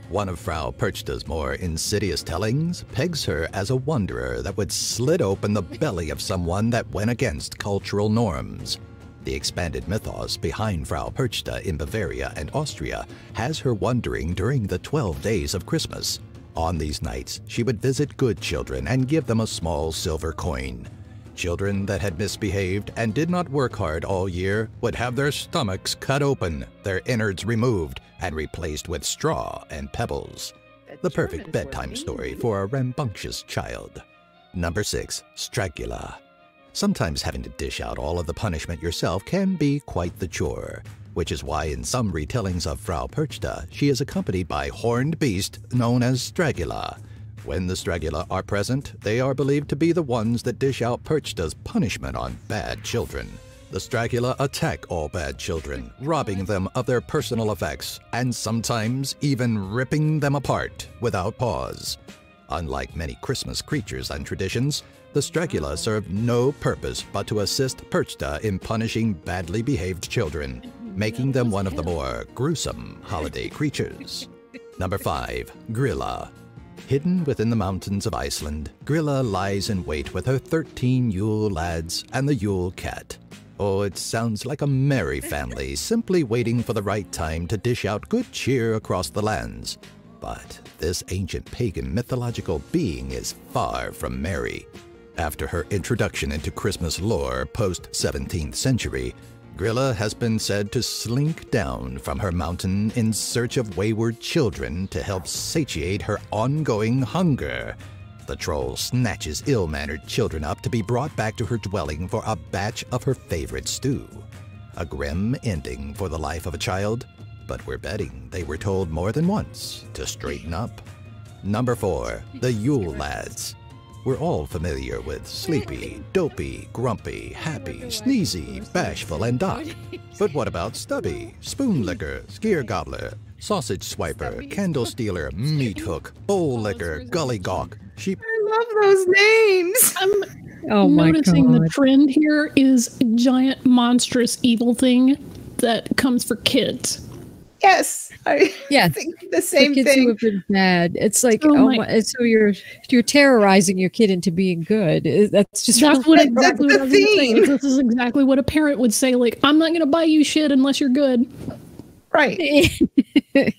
One of Frau Perchta's more insidious tellings pegs her as a wanderer that would slit open the belly of someone that went against cultural norms. The expanded mythos behind Frau Perchta in Bavaria and Austria has her wandering during the 12 days of Christmas. On these nights, she would visit good children and give them a small silver coin. Children that had misbehaved and did not work hard all year would have their stomachs cut open, their innards removed, and replaced with straw and pebbles. The perfect bedtime story for a rambunctious child. Number 6, Stragula. Sometimes having to dish out all of the punishment yourself can be quite the chore, which is why in some retellings of Frau Perchta, she is accompanied by horned beast known as Stragula. When the Stragula are present, they are believed to be the ones that dish out Perchta's punishment on bad children. The Stragula attack all bad children, robbing them of their personal effects, and sometimes even ripping them apart without pause. Unlike many Christmas creatures and traditions, the Stragula serve no purpose but to assist Perchta in punishing badly behaved children, making them one of the more gruesome holiday creatures. Number 5, Grilla. Hidden within the mountains of Iceland, Grilla lies in wait with her 13 Yule lads and the Yule Cat. Oh, it sounds like a merry family simply waiting for the right time to dish out good cheer across the lands. But this ancient pagan mythological being is far from merry. After her introduction into Christmas lore post-17th century, Grilla has been said to slink down from her mountain in search of wayward children to help satiate her ongoing hunger. The troll snatches ill-mannered children up to be brought back to her dwelling for a batch of her favorite stew. A grim ending for the life of a child, but we're betting they were told more than once to straighten up. Number 4, the Yule Lads. We're all familiar with Sleepy, Dopey, Grumpy, Happy, Sneezy, Bashful, and Doc. But what about Stubby, Spoon Licker, Skier Gobbler, Sausage Swiper, Candle Stealer, Meat Hook, Bowl Licker, Gully Gawk, Sheep? I love those names. I'm noticing the trend here is a giant, monstrous, evil thing that comes for kids. Yes, I think the same kids thing. Who have been bad. It's like, so you're terrorizing your kid into being good. That's just that's what the theme. This is exactly what a parent would say. Like, I'm not going to buy you shit unless you're good. Right.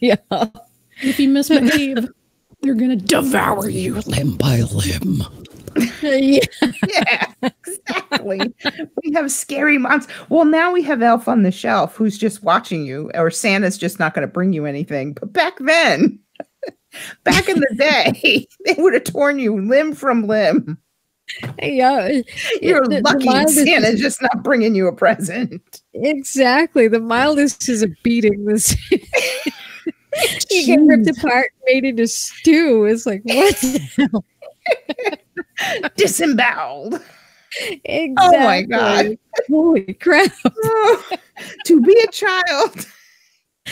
Yeah. If you misbehave, they're going to devour you limb by limb. Yeah, exactly. We have scary monsters. Well, now we have Elf on the Shelf who's just watching you, or Santa's just not going to bring you anything. But back then, back in the day, they would have torn you limb from limb. Yeah, you're lucky Santa's just not bringing you a present. Exactly. The mildest is a beating. This you get ripped apart, made into stew. It's like, what the hell? Disemboweled. Exactly. Oh my God. Holy crap. To be a child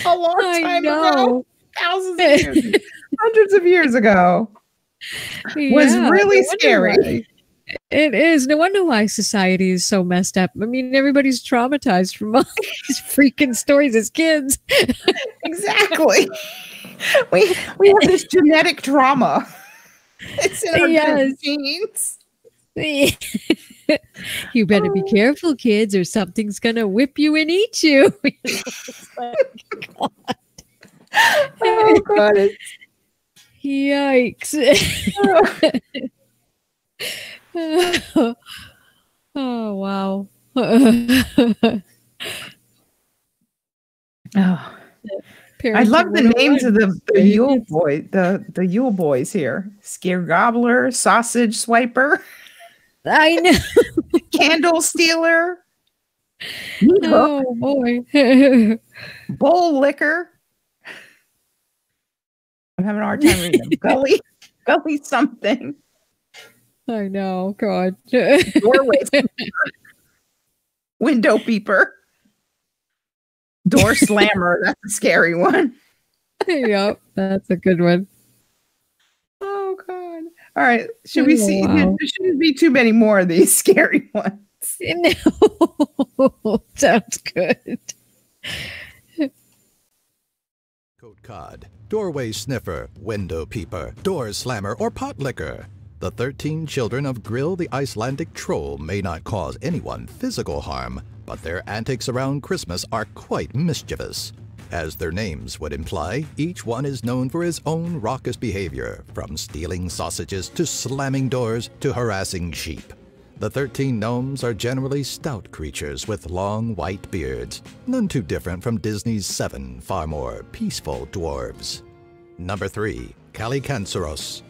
a long time ago, thousands of years, hundreds of years ago, was really scary. It is. No wonder why society is so messed up. I mean, everybody's traumatized from all these freaking stories as kids. Exactly. We have this genetic trauma. It's in our jeans. You better be careful, kids, or something's gonna whip you and eat you. Oh God! Yikes! Oh wow! Oh. I love the names of the Yule boy, the Yule boys here. Scare Gobbler, Sausage Swiper. I know. Candle Stealer. Oh boy. Bowl Licker. I'm having a hard time reading them. Gully something. I know. God. Doorway Sweeper. Window Peeper. Door Slammer. That's a scary one. Yep, that's a good one. Oh God! All right, should we see? Wow. There shouldn't be too many more of these scary ones. No, sounds good. Coat Cod, Doorway Sniffer, Window Peeper, Door Slammer, or Pot Licker. The 13 children of Grill the Icelandic Troll may not cause anyone physical harm, but their antics around Christmas are quite mischievous. As their names would imply, each one is known for his own raucous behavior, from stealing sausages to slamming doors to harassing sheep. The 13 gnomes are generally stout creatures with long white beards, none too different from Disney's 7 far more peaceful dwarves. Number 3. Kallikansaros.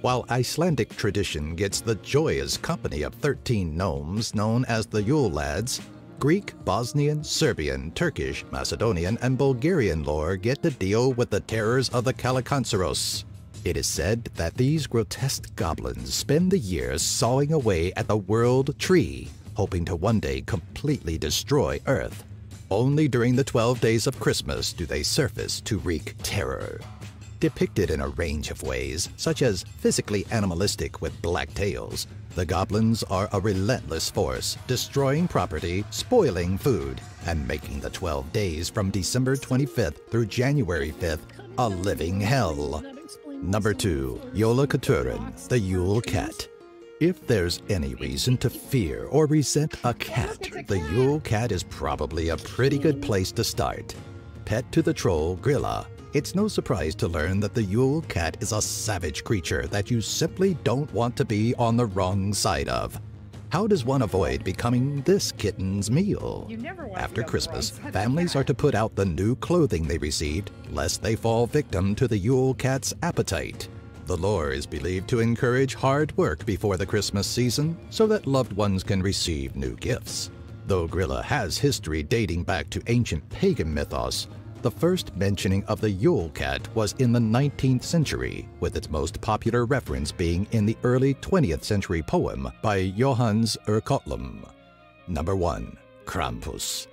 While Icelandic tradition gets the joyous company of 13 gnomes known as the Yule Lads, Greek, Bosnian, Serbian, Turkish, Macedonian, and Bulgarian lore get to deal with the terrors of the Kallikansaros. It is said that these grotesque goblins spend the year sawing away at the world tree, hoping to one day completely destroy Earth. Only during the 12 days of Christmas do they surface to wreak terror. Depicted in a range of ways, such as physically animalistic with black tails, the goblins are a relentless force, destroying property, spoiling food, and making the 12 days from December 25th through January 5th a living hell. Number 2. Jolakotturinn, the Yule Cat. If there's any reason to fear or resent a cat, the Yule Cat is probably a pretty good place to start. Pet to the troll Grilla, it's no surprise to learn that the Yule Cat is a savage creature that you simply don't want to be on the wrong side of. How does one avoid becoming this kitten's meal? After Christmas, families are to put out the new clothing they received, lest they fall victim to the Yule Cat's appetite. The lore is believed to encourage hard work before the Christmas season, so that loved ones can receive new gifts. Though Grilla has history dating back to ancient pagan mythos, the first mentioning of the Yule Cat was in the 19th century, with its most popular reference being in the early 20th century poem by Johannes Erkotlum. Number 1. Krampus.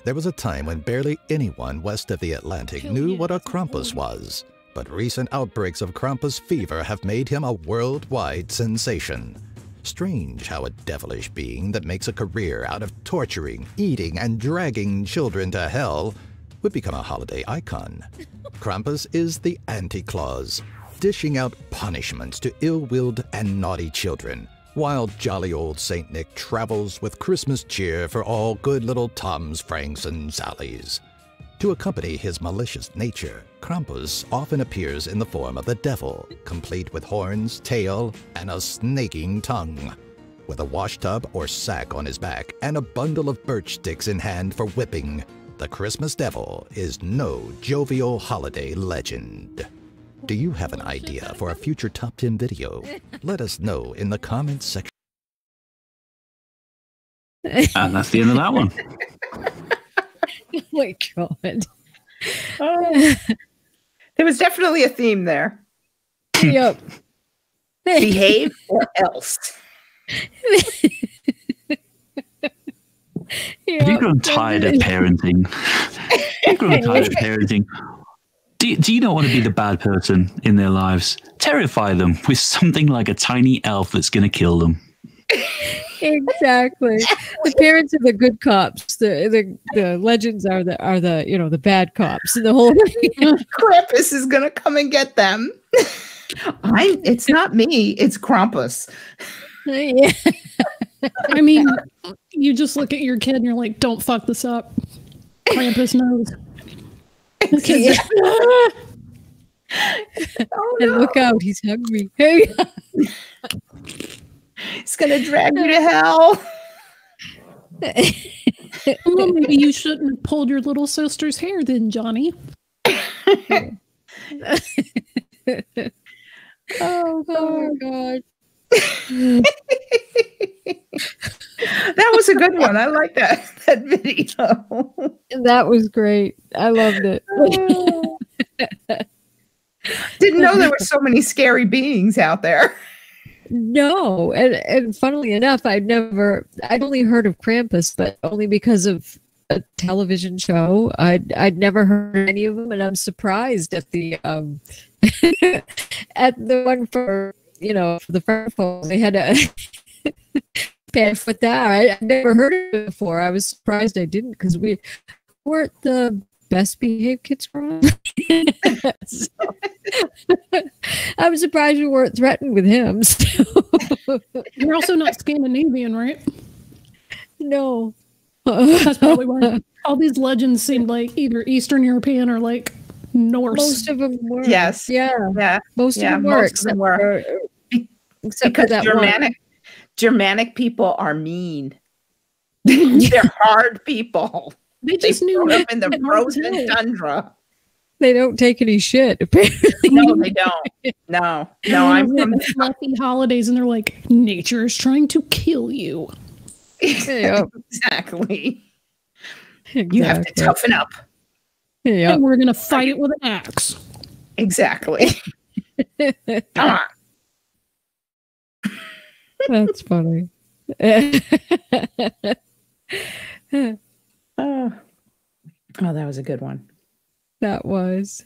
There was a time when barely anyone west of the Atlantic knew what a Krampus was, but recent outbreaks of Krampus fever have made him a worldwide sensation. Strange how a devilish being that makes a career out of torturing, eating, and dragging children to hell would become a holiday icon. Krampus is the anti-Claus, dishing out punishments to ill-willed and naughty children, while jolly old Saint Nick travels with Christmas cheer for all good little Toms, Franks, and Sallys. To accompany his malicious nature, Krampus often appears in the form of the devil, complete with horns, tail, and a snaking tongue. With a washtub or sack on his back and a bundle of birch sticks in hand for whipping, the Christmas Devil is no jovial holiday legend. Do you have an idea for a future Top 10 video? Let us know in the comments section. And that's the end of that one. Oh my God. There was definitely a theme there. Yep. Behave or else. Have you grown tired of parenting? Have you grown tired of parenting? Do you not want to be the bad person in their lives? Terrify them with something like a tiny elf that's going to kill them. Exactly. The parents are the good cops. The legends are the bad cops. And the whole Krampus is gonna come and get them. It's not me. It's Krampus. Yeah. I mean, you just look at your kid and you're like, "Don't fuck this up." Krampus knows. The kid's like, Oh, And no. look out, he's hungry. Hey. It's gonna drag you to hell. well, maybe you shouldn't have pulled your little sister's hair then, Johnny. Oh my god. That was a good one. I like that video. That was great. I loved it. Didn't know there were so many scary beings out there. No, and funnily enough, I'd only heard of Krampus, but only because of a television show. I'd never heard any of them, and I'm surprised at the at the one for for the Firefall. They had a band for that. I'd never heard of it before. I was surprised I didn't because we weren't the best behaved kids growing up. So, I'm surprised we weren't threatened with him. So. You're also not Scandinavian, right? No. That's probably why. All these legends seemed like either Eastern European or like Norse. Most of them were. Yes. Yeah. Most of them were. Except Because that Germanic people are mean. They're hard people. They just knew grew up in the frozen tundra. They don't take any shit, apparently. No, they don't. No, I'm from the fluffy holidays, and they're like, nature is trying to kill you. Exactly. You have to toughen up. Yeah. And we're gonna fight it with an axe. Exactly. Come on. That's funny. Oh, that was a good one. That was.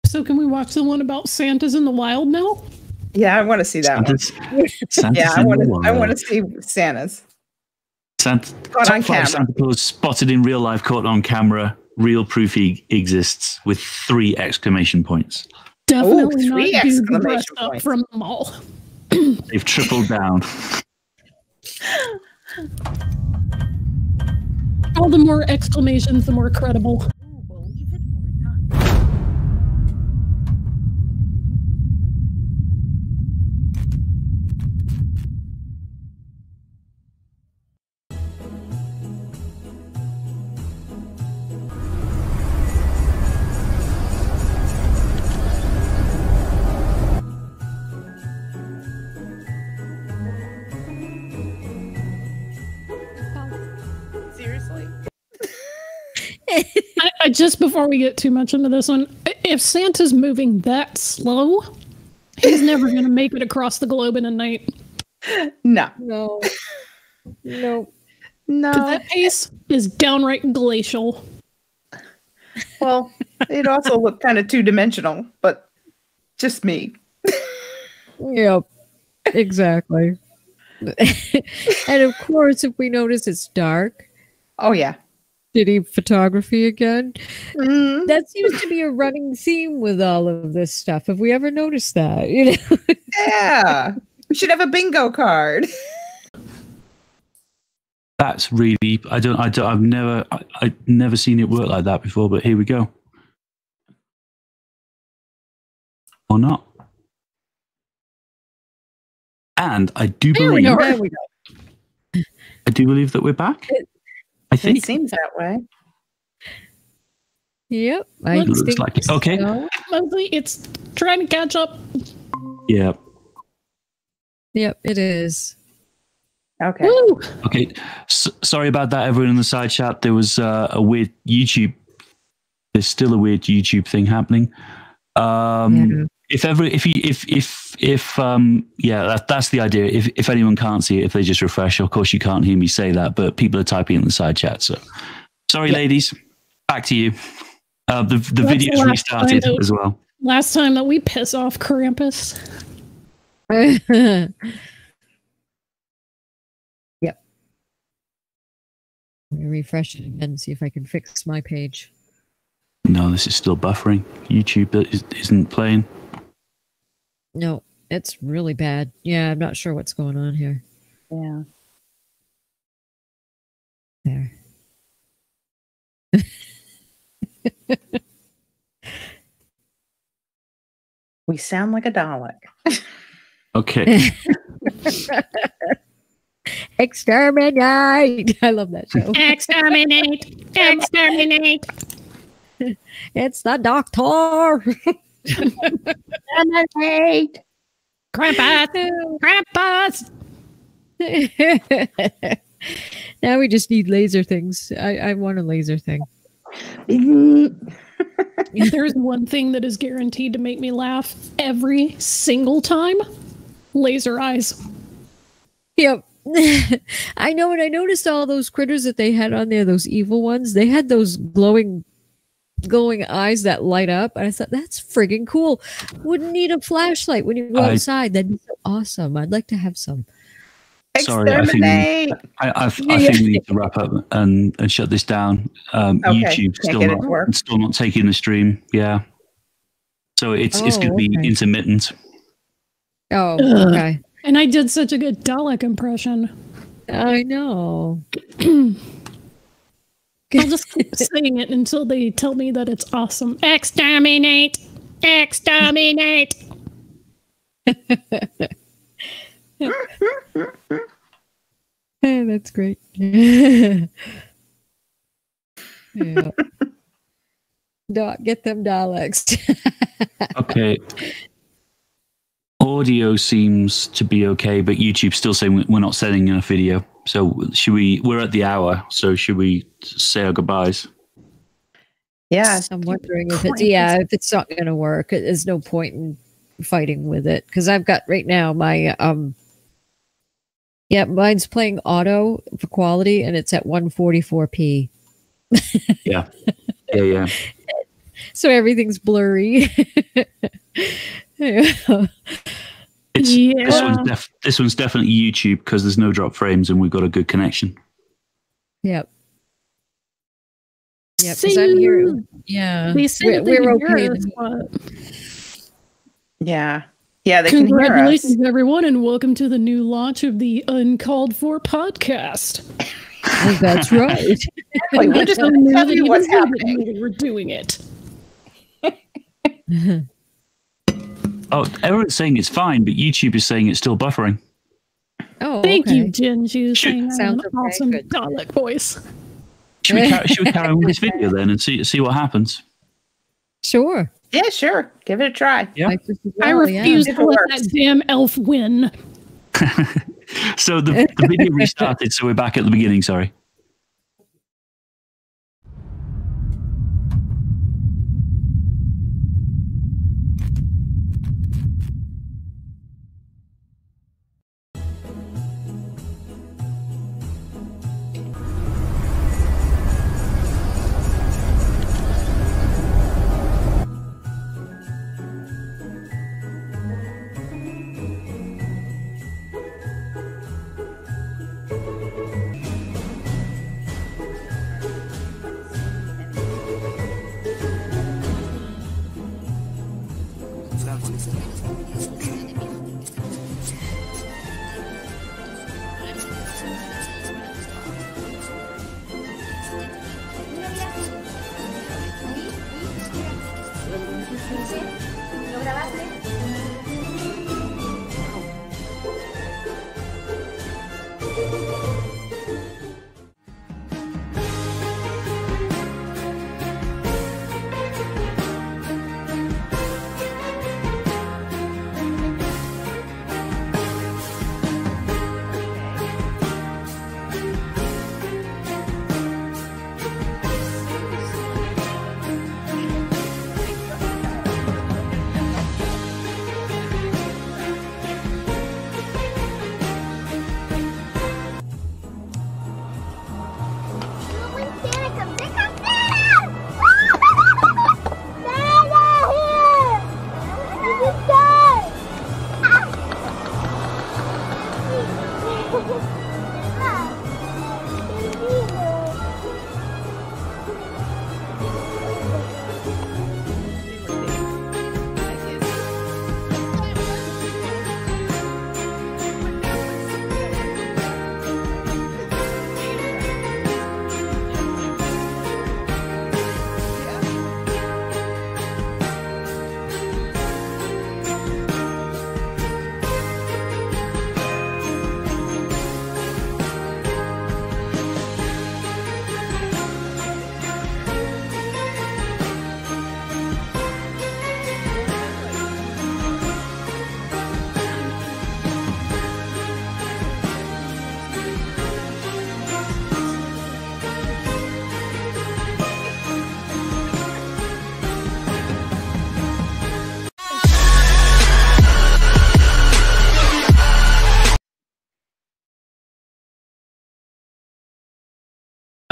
So can we watch the one about Santas in the wild now? Yeah, I want to see that one. Yeah, I want to see Santa's. Top on 5 camera. Santa Claus spotted in real life, caught on camera. Real proof he exists with 3 exclamation points. Definitely Ooh, 3 not dude exclamation dressed up points. from the mall. They've tripled down. All the more exclamations, the more credible. Seriously? I just before we get too much into this one, if Santa's moving that slow, he's never going to make it across the globe in a night. No. No. That pace is downright glacial. Well, it also looked kind of 2-dimensional, but just me. Yep. Exactly. And of course, if we notice it's dark. Oh, yeah. Shitty photography again. Mm-hmm. That seems to be a running theme with all of this stuff. Have we ever noticed that? Yeah. We should have a bingo card. That's really, I've never seen it work like that before, but here we go. Or not. And I do believe that we're back. I think It seems that way. Yep. it looks like it. Okay. So. Mostly it's trying to catch up. Yeah. Yep, it is. Okay. Woo! Okay. Sorry about that, everyone in the side chat. There was a weird YouTube. There's still a weird YouTube thing happening. That's the idea. If anyone can't see it, if they just refresh, of course you can't hear me say that, but people are typing in the side chat. So sorry, ladies. Back to you. The video's restarted as well. Last time that we piss off Krampus. Yep. Let me refresh it again and see if I can fix my page. No, this is still buffering. YouTube isn't playing. No, it's really bad. Yeah, I'm not sure what's going on here. Yeah. There. We sound like a Dalek. Okay. Exterminate! I love that show. Exterminate! Exterminate! It's the Doctor! Exterminate! Krampus! Krampus! Now we just need laser things. I want a laser thing. There's one thing that is guaranteed to make me laugh every single time. Laser eyes. Yep. I know, and I noticed all those critters that they had on there, those evil ones, they had those glowing eyes that light up. And I thought, that's friggin' cool. Wouldn't need a flashlight when you go outside. That'd be so awesome. I'd like to have some. Sorry, I think we need to wrap up and shut this down. YouTube's still not taking the stream. Yeah. So it's going to be intermittent. Oh, okay. And I did such a good Dalek impression. I know. I'll just keep saying it until they tell me that it's awesome. Exterminate! Exterminate! That's great. Yeah. Get them Daleks. Okay. Audio seems to be okay, but YouTube's still saying we're not sending enough video. So we're at the hour, so should we say our goodbyes? Yeah. I'm wondering if it's not going to work. There's no point in fighting with it. Because I've got right now my, mine's playing auto for quality and it's at 144p. Yeah. So everything's blurry. This one's definitely YouTube because there's no drop frames and we've got a good connection. Yep. Because I'm here. Yeah. We're okay. Yeah. Yeah, they can hear us. Congratulations, everyone, and welcome to the new launch of the UnCalledFour podcast. Oh, that's right. We're just going to tell you what's happening. We're doing it. Oh, everyone's saying it's fine, but YouTube is saying it's still buffering. Oh, thank you, Jinju. Sounds an okay, awesome good. Dalek voice. Should we carry on with this video then and see what happens? Sure. Yeah, sure. Give it a try. Yeah. I refuse to let that damn elf win. So the video restarted, so we're back at the beginning, sorry.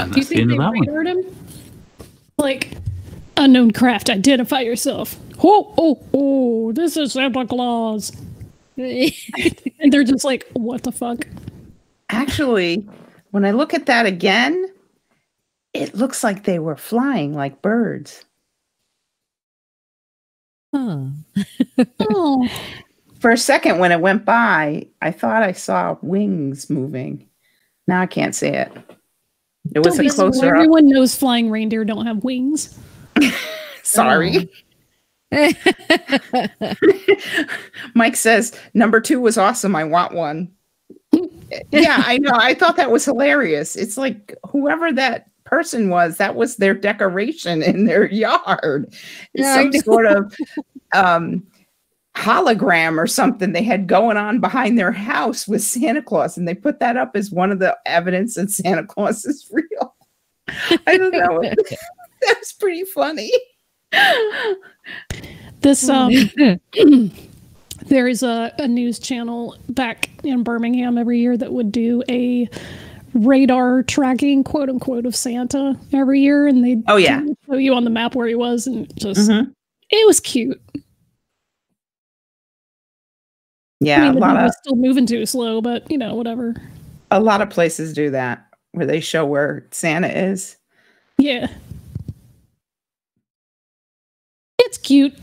And Do you that's the think end they of that one. radared him? Like, unknown craft, identify yourself. Oh, this is Santa Claus. And they're just like, what the fuck? Actually, when I look at that again, it looks like they were flying like birds. Huh. Oh, For a second, when it went by, I thought I saw wings moving. Now I can't see it. It was a closer up. Everyone knows flying reindeer don't have wings. Sorry. Mike says, number 2 was awesome. I want one. Yeah, I know. I thought that was hilarious. It's like whoever that person was, that was their decoration in their yard. Yeah, Some sort of hologram or something they had going on behind their house with Santa Claus. And they put that up as one of the evidence that Santa Claus is real. I don't know. That was pretty funny. This there is a news channel back in Birmingham every year that would do a radar tracking, quote unquote, of Santa every year, and they show you on the map where he was, and just it was cute. Yeah, I mean, the was still moving too slow, but you know, whatever. A lot of places do that where they show where Santa is. Yeah. It's cute.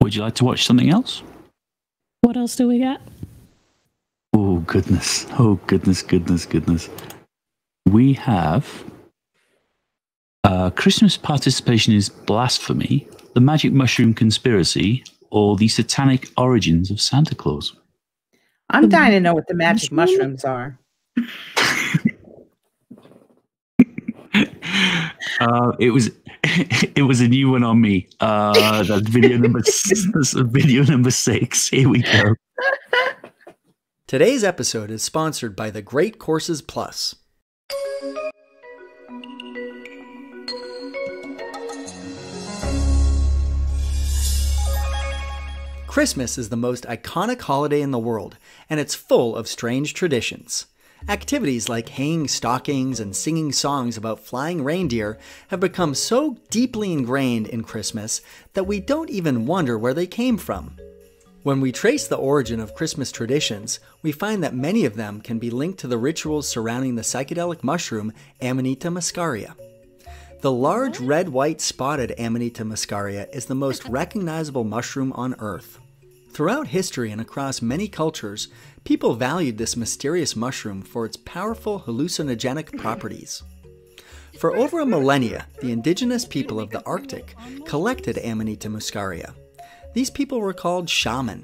Would you like to watch something else? What else do we got? Oh, goodness. Oh, goodness. We have Christmas participation is blasphemy, the magic mushroom conspiracy, or the satanic origins of Santa Claus. I'm dying to know what the magic mushrooms are. It was a new one on me. That's video number 6. Here we go. Today's episode is sponsored by the Great Courses Plus. Christmas is the most iconic holiday in the world, and it's full of strange traditions. Activities like hanging stockings and singing songs about flying reindeer have become so deeply ingrained in Christmas that we don't even wonder where they came from. When we trace the origin of Christmas traditions, we find that many of them can be linked to the rituals surrounding the psychedelic mushroom Amanita muscaria. The large red-white spotted Amanita muscaria is the most recognizable mushroom on Earth. Throughout history and across many cultures, people valued this mysterious mushroom for its powerful hallucinogenic properties. For over a millennia, the indigenous people of the Arctic collected Amanita muscaria. These people were called shaman.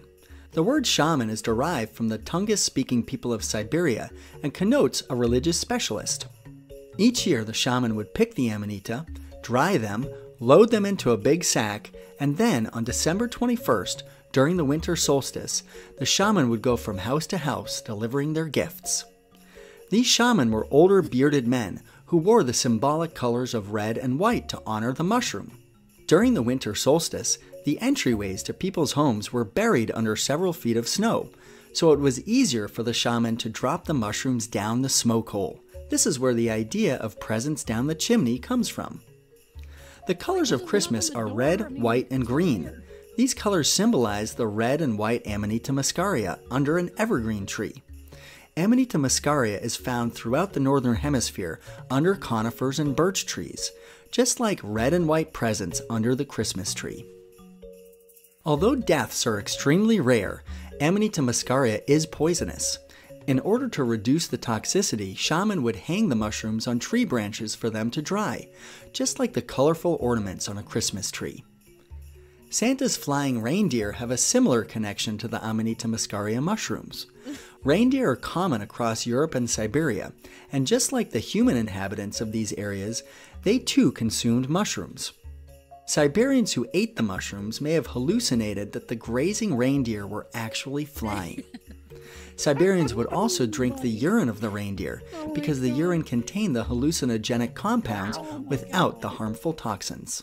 The word shaman is derived from the Tungus-speaking people of Siberia and connotes a religious specialist. Each year, the shaman would pick the Amanita, dry them, load them into a big sack, and then on December 21st, during the winter solstice, the shaman would go from house to house delivering their gifts. These shaman were older bearded men who wore the symbolic colors of red and white to honor the mushroom. During the winter solstice, the entryways to people's homes were buried under several feet of snow, so it was easier for the shaman to drop the mushrooms down the smoke hole. This is where the idea of presents down the chimney comes from. The colors of Christmas are red, white, and green. These colors symbolize the red and white Amanita muscaria under an evergreen tree. Amanita muscaria is found throughout the northern hemisphere under conifers and birch trees, just like red and white presents under the Christmas tree. Although deaths are extremely rare, Amanita muscaria is poisonous. In order to reduce the toxicity, shaman would hang the mushrooms on tree branches for them to dry, just like the colorful ornaments on a Christmas tree. Santa's flying reindeer have a similar connection to the Amanita muscaria mushrooms. Reindeer are common across Europe and Siberia, and just like the human inhabitants of these areas, they too consumed mushrooms. Siberians who ate the mushrooms may have hallucinated that the grazing reindeer were actually flying. Siberians would also drink the urine of the reindeer because the urine contained the hallucinogenic compounds without the harmful toxins.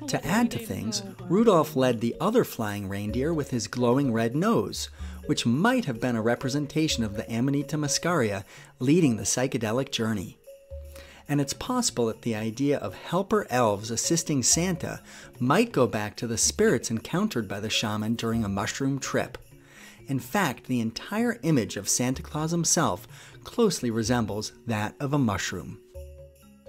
To add to things, Rudolph led the other flying reindeer with his glowing red nose, which might have been a representation of the Amanita muscaria leading the psychedelic journey. And it's possible that the idea of helper elves assisting Santa might go back to the spirits encountered by the shaman during a mushroom trip. In fact, the entire image of Santa Claus himself closely resembles that of a mushroom.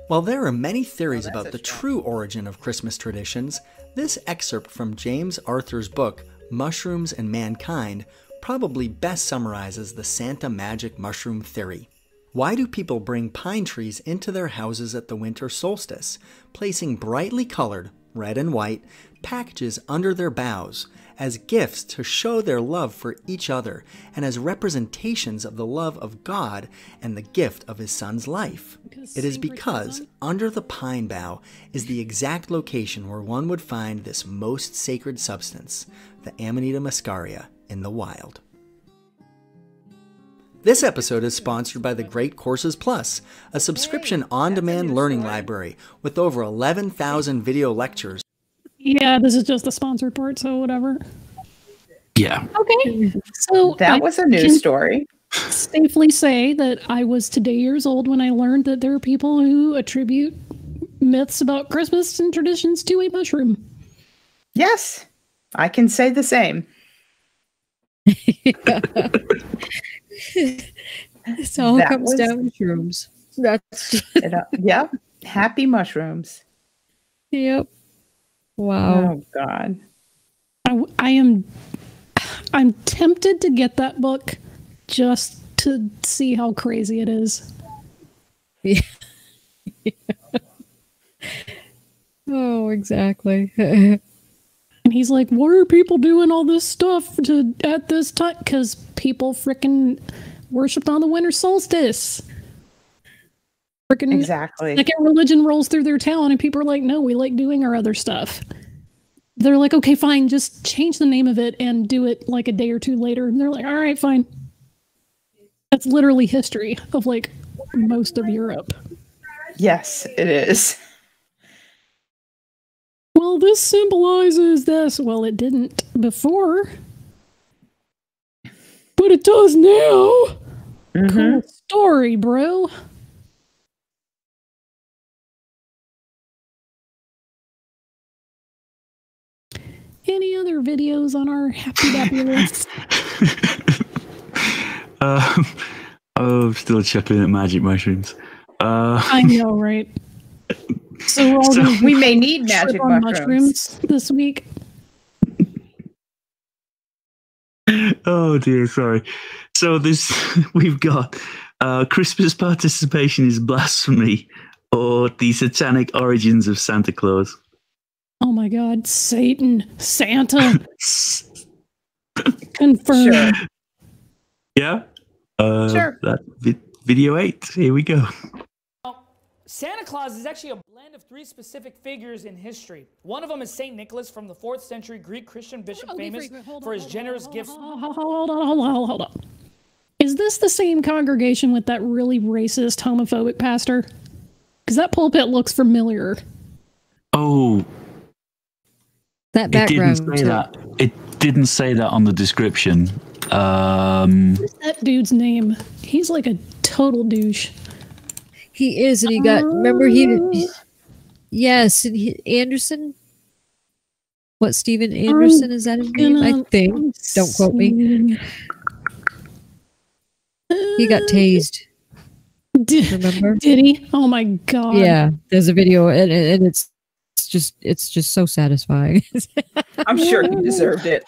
While there are many theories about the true origin of Christmas traditions, this excerpt from James Arthur's book, Mushrooms and Mankind, probably best summarizes the Santa magic mushroom theory. Why do people bring pine trees into their houses at the winter solstice, placing brightly colored, red and white, packages under their boughs, as gifts to show their love for each other and as representations of the love of God and the gift of his son's life? It is because under the pine bough is the exact location where one would find this most sacred substance, the Amanita muscaria, in the wild. This episode is sponsored by the Great Courses Plus, a subscription on-demand learning library with over 11,000 video lectures. Yeah, this is just the sponsored part, so whatever. Yeah. Okay. So that was a news story. Safely say that I was today years old when I learned that there are people who attribute myths about Christmas and traditions to a mushroom. Yes, I can say the same. This all comes down to shrooms. That's yep. Happy mushrooms. Yep. Wow. Oh God. I'm tempted to get that book just to see how crazy it is. Yeah. Oh, exactly. And he's like, "Why are people doing all this stuff at this time? Because people frickin' worshipped on the winter solstice." Frickin' exactly. Second religion rolls through their town, and people are like, "No, we like doing our other stuff." They're like, "Okay, fine, just change the name of it and do it like a day or two later." And they're like, "All right, fine." That's literally history of like most of Europe. Yes, it is. Well, this symbolizes this. Well, it didn't before, but it does now. Cool story, bro. Any other videos on our happy dappy list? I'm still chuckling at magic mushrooms. I know, right? So, we may need magic mushrooms this week. Oh dear, sorry. So we've got Christmas participation is blasphemy, or the satanic origins of Santa Claus. Oh my God, Satan, Santa. Confirmed. Sure. Yeah. Sure. That video 8. Here we go. Santa Claus is actually a blend of 3 specific figures in history. One of them is Saint Nicholas from the 4th century Greek Christian bishop, famous for his generous gifts. Hold on. Is this the same congregation with that really racist, homophobic pastor? Because that pulpit looks familiar. Oh, that background. It didn't say that. It didn't say that on the description. What's that dude's name? He's like a total douche. He is, and he got. Remember, yes, and Anderson. What, Steven Anderson, is that his name? I think. Don't quote me. He got tased. Remember? Did he? Oh my God! Yeah, there's a video, and it's just so satisfying. I'm sure he deserved it.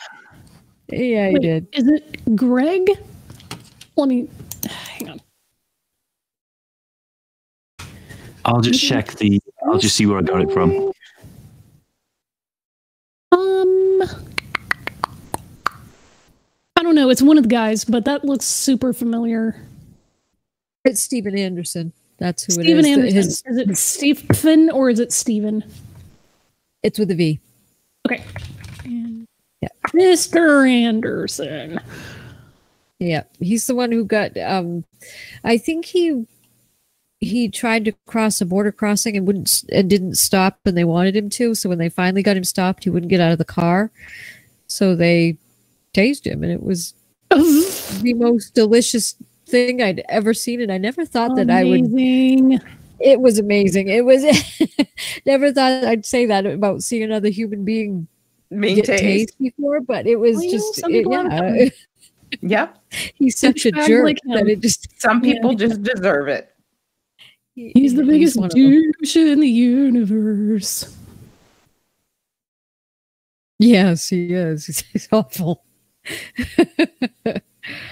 Yeah, he did. Is it Greg? Let me hang on. I'll just check I'll just see where I got it from. I don't know. It's one of the guys, but that looks super familiar. It's Steven Anderson. That's who Steven it is. Anderson. Is it Stephen or is it Steven? It's with a V. Okay. Yeah. Mr. Anderson. Yeah, he's the one who got. I think he he tried to cross a border crossing and didn't stop, and they wanted him to. So when they finally got him stopped, he wouldn't get out of the car. So they tased him, and it was the most delicious thing I'd ever seen. And I never thought that I would. It was amazing. It was never thought I'd say that about seeing another human being get tased before, but it was Yep. He's such a jerk that it just some people just deserve it. He's the biggest douche in the universe. Yes, he is. He's awful.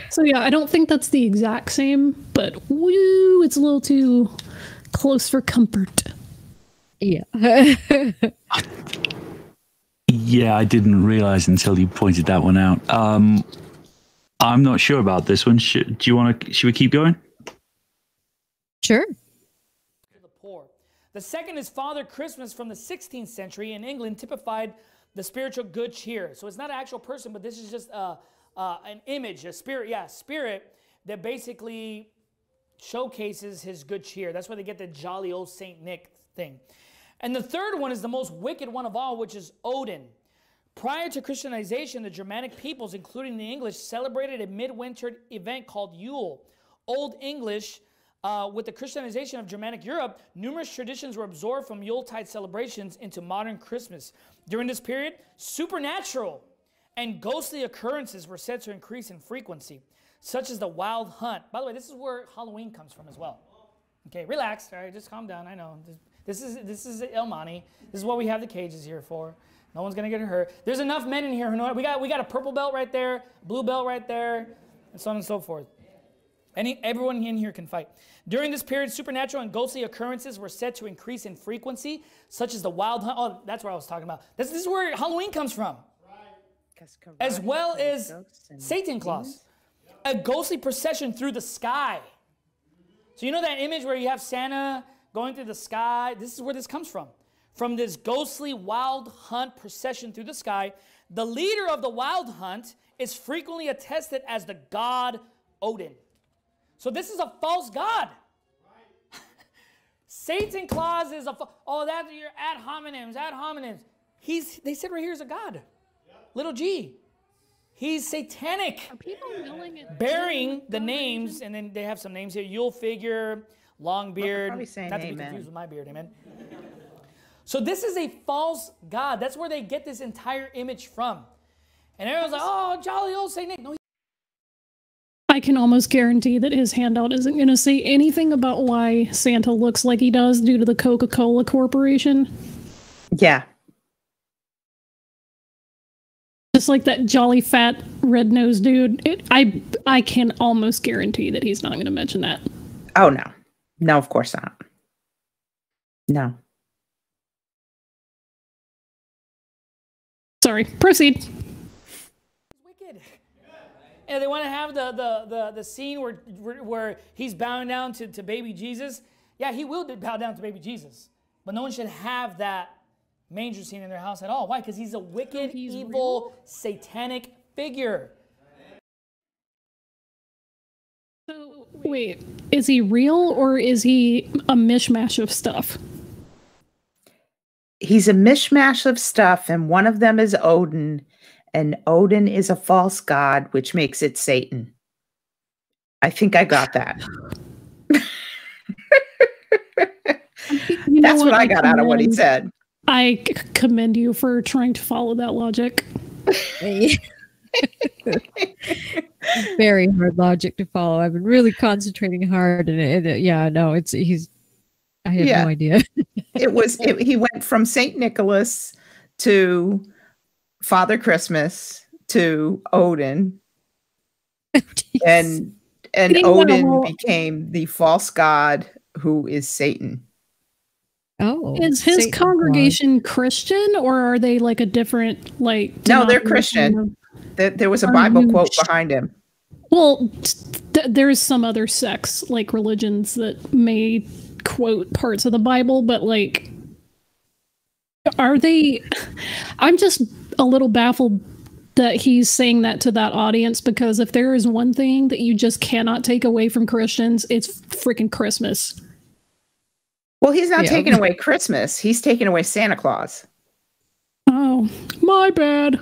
So yeah, I don't think that's the exact same, but woo, it's a little too close for comfort. Yeah. Yeah, I didn't realize until you pointed that one out. I'm not sure about this one. Should we keep going? Sure. The second is Father Christmas from the 16th century in England, typified the spiritual good cheer. So it's not an actual person, but this is just an image, a spirit, spirit that basically showcases his good cheer. That's where they get the jolly old Saint Nick thing. And the third one is the most wicked one of all, which is Odin. Prior to Christianization, the Germanic peoples, including the English, celebrated a midwinter event called Yule. Old English, with the Christianization of Germanic Europe, numerous traditions were absorbed from Yuletide celebrations into modern Christmas. During this period, supernatural and ghostly occurrences were said to increase in frequency, such as the wild hunt. By the way, this is where Halloween comes from as well. Okay, relax. All right, just calm down. I know. This is El Monte. This is what we have the cages here for. No one's gonna get hurt. There's enough men in here who know. We got a purple belt right there, blue belt right there, and so on and so forth. Everyone in here can fight. During this period, supernatural and ghostly occurrences were said to increase in frequency, such as the wild hunt. Oh, that's what I was talking about. This is where Halloween comes from. Right. As well as Satan Claus. A ghostly procession through the sky. So you know that image where you have Santa going through the sky? This is where this comes from. From this ghostly wild hunt procession through the sky. The leader of the wild hunt is frequently attested as the god Odin. So this is a false god. Right. Satan Claus is that's your ad hominems. They said right here is a god. Yep. Little g. He's satanic. Are people yelling at bearing the names, and then they have some names here. Yule figure, long beard. Not to be confused with my beard, amen. So this is a false god. That's where they get this entire image from. And everyone's like, oh, jolly old Saint Nick. No, I can almost guarantee that his handout isn't going to say anything about why Santa looks like he does due to the Coca-Cola Corporation. Yeah. Just like that jolly fat red-nosed dude. I can almost guarantee that he's not going to mention that. Oh, no. No, of course not. No. Sorry. Proceed. Wicked. And they want to have the scene where he's bowing down to baby Jesus. Yeah, he will bow down to baby Jesus. But no one should have that manger scene in their house at all. Why? Because he's a wicked, evil, satanic figure. So, wait, is he real or is he a mishmash of stuff? He's a mishmash of stuff, and one of them is Odin, and Odin is a false god, which makes it Satan. I think I got that. That's what I got out of what he said. I commend you for trying to follow that logic. Very hard logic to follow. I've been really concentrating hard, and I have no idea. He went from Saint Nicholas to Father Christmas to Odin, and Odin became the false god who is Satan. Oh, is his Satan congregation Christian, or are they like a different No, they're Christian. There was a Bible quote behind him. Well, there's some other sects, like religions, that may quote parts of the Bible, but are they? I'm just a little baffled that he's saying that to that audience, because if there is one thing that you just cannot take away from Christians, it's freaking Christmas. Well, he's not taking away Christmas. He's taking away Santa Claus. Oh, my bad.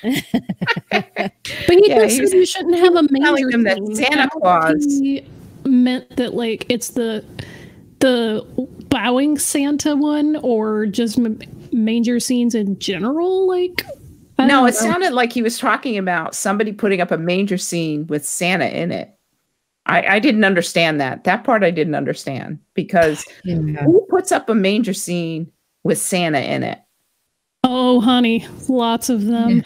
But he said you shouldn't have a manger thing. That Santa Claus he meant that like it's the bowing Santa one, or just manger scenes in general. Like, no, it sounded like he was talking about somebody putting up a manger scene with Santa in it. I didn't understand that. That part I didn't understand, because who puts up a manger scene with Santa in it? Oh, honey, lots of them.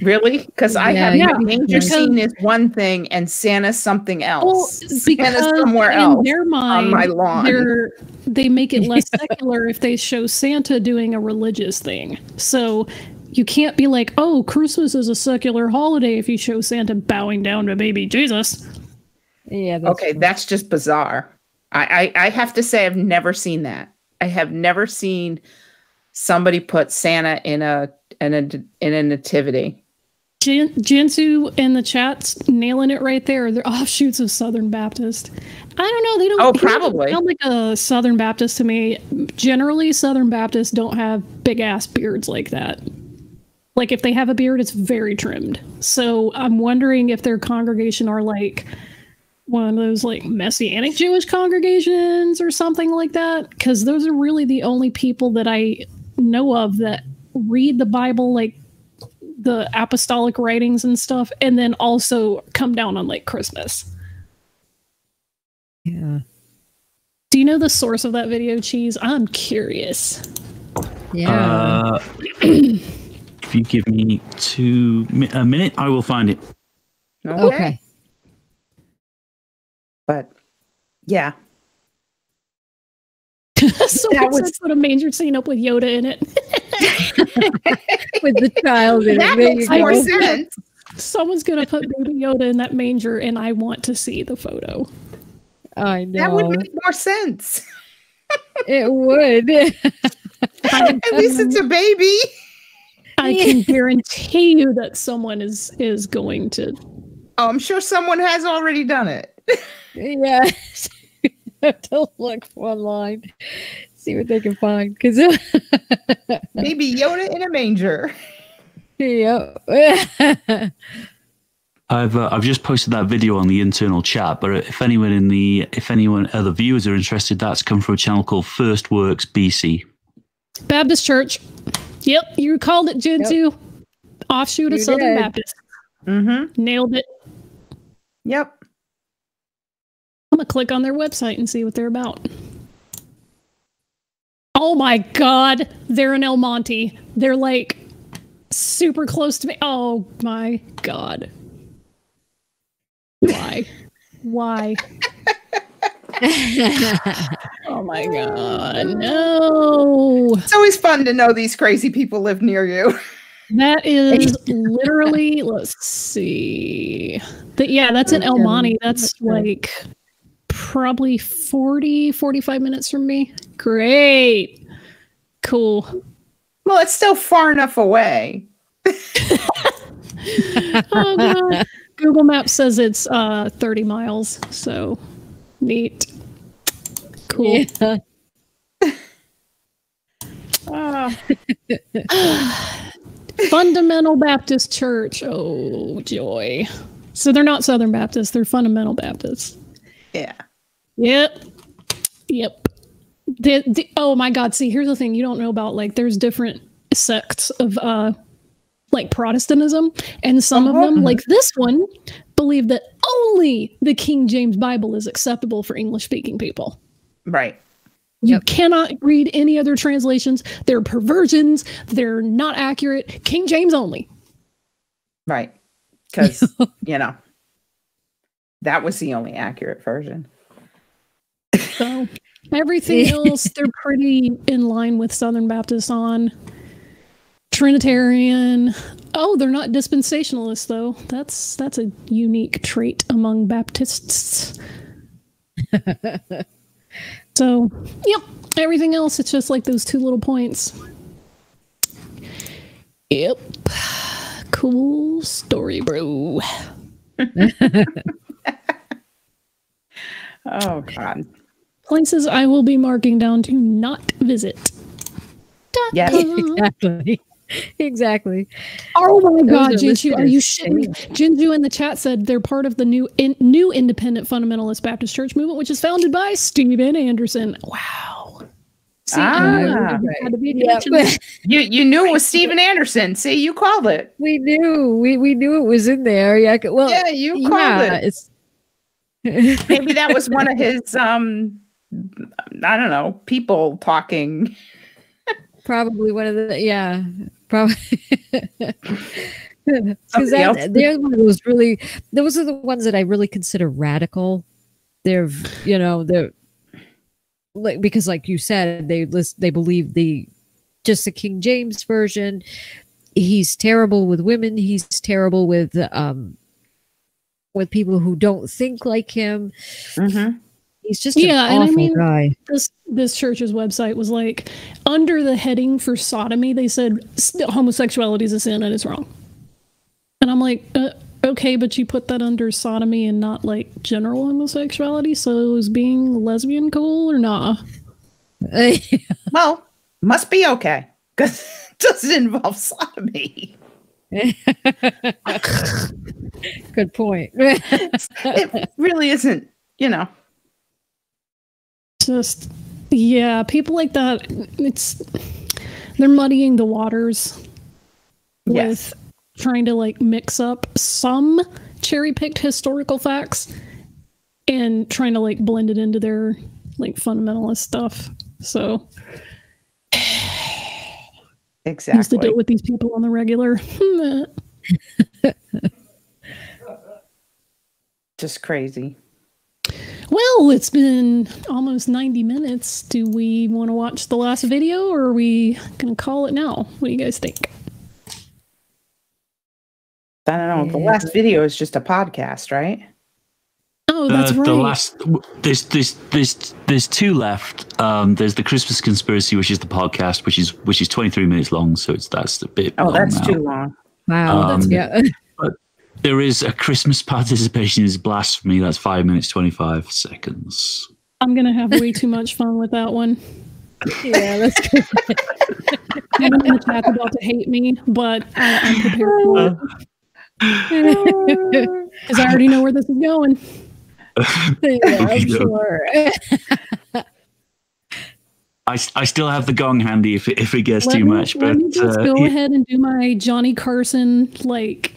Really? Because I have manger scene is one thing and Santa's something else. Well, because somewhere else in their mind, on my lawn. They make it less secular if they show Santa doing a religious thing. So you can't be like, oh, Christmas is a secular holiday if you show Santa bowing down to baby Jesus. Yeah. That's just bizarre. I have to say I've never seen that. I have never seen somebody put Santa in a nativity. Jinsu in the chat's nailing it right there. They're offshoots of Southern Baptist. I don't know. They don't. Oh, probably sound like a Southern Baptist to me. Generally, Southern Baptists don't have big ass beards like that. Like if they have a beard, it's very trimmed. So I'm wondering if their congregation are like one of those like Messianic Jewish congregations or something like that. Because those are really the only people that I know of that read the Bible, like the apostolic writings and stuff, and then also come down on like Christmas. Yeah. Do you know the source of that video, Cheese? I'm curious. Yeah. If you give me a minute, I will find it. Okay. But yeah. So that was put a manger scene up with Yoda in it. With the child in that it. Makes more sense. Someone's gonna put baby Yoda in that manger, and I want to see the photo. I know. That would make more sense. It would. At least it's a baby. I can guarantee you that someone is going to. Oh, I'm sure someone has already done it. Yeah. Have to look online, see what they can find. Because maybe Yoda in a manger. Yeah. I've just posted that video on the internal chat, but if anyone other viewers are interested, that's come from a channel called First Works BC. Baptist Church. Yep, you called it, Jinsu. Yep. Offshoot of Southern Baptist. Mm-hmm. Nailed it. Yep. I'm gonna click on their website and see what they're about. Oh my God, they're in El Monte. They're like super close to me. Oh my God. Why? Why? Oh my God, no. It's always fun to know these crazy people live near you. That is literally, let's see. That's in El Monte. That's like probably 45 minutes from me. Great. Cool. Well, it's still far enough away. Oh God. Google Maps says it's 30 miles. So neat. Cool. Yeah. Fundamental Baptist Church. Oh, joy. So they're not Southern Baptists. They're Fundamental Baptists. Yeah. Yep. Oh my God. See, here's the thing you don't know about. Like, there's different sects of like Protestantism, and some of them, like this one, believe that only the King James Bible is acceptable for English-speaking people. Right. You cannot read any other translations. They're perversions. They're not accurate. King James only. Right. Because, that was the only accurate version. So everything else, they're pretty in line with Southern Baptists on. Trinitarian. Oh, they're not dispensationalists, though. That's a unique trait among Baptists. So, yep. Everything else, it's just like those two little points. Yep. Cool story, bro. Oh, God. Places I will be marking down to not visit. Yes. Exactly. Exactly. Oh my God, Those are Jinju, are you shitting me? listeners. Jinju in the chat said they're part of the new independent fundamentalist Baptist church movement, which is founded by Steven Anderson. Wow. See, Ah, had to be a Yeah, connection. you knew it was Steven Anderson. See, you called it. we knew we knew it was in there. Yeah. Well, Yeah, you called it. It's Maybe that was one of his I don't know, people talking. probably one of the probably because else. they're one of those really. Those are the ones that I really consider radical. They're they're like, because like you said, they believe the King James version. He's terrible with women. He's terrible with people who don't think like him. Mm-hmm. He's just an awful guy. This church's website was like, under the heading for sodomy, they said homosexuality is a sin and it's wrong. And I'm like, okay, but you put that under sodomy and not like general homosexuality. So is being lesbian cool or nah? Well, must be okay because it doesn't involve sodomy. Good point. It really isn't, Just, yeah, people like that, they're muddying the waters with trying to like mix up some cherry-picked historical facts and trying to like blend it into their like fundamentalist stuff. So Exactly. used to deal with these people on the regular. Just crazy. Well, it's been almost 90 minutes. Do we want to watch the last video or are we going to call it now? What do you guys think? I don't know. The last video is just a podcast, right? Oh, that's right. The last there's two left. There's the Christmas Conspiracy, which is the podcast, which is 23 minutes long, so that's a bit. Oh, long that's now. too long. Wow. But there is a Christmas participation is blasphemy. That's 5 minutes 25 seconds. I'm going to have way too much fun with that one. Yeah, that's good. Everyone in the chat's about to hate me, but I'm prepared for it. Because I already know where this is going. Yeah, I'm sure. I still have the gong handy if it gets too much. Let But me just go ahead and do my Johnny Carson, like,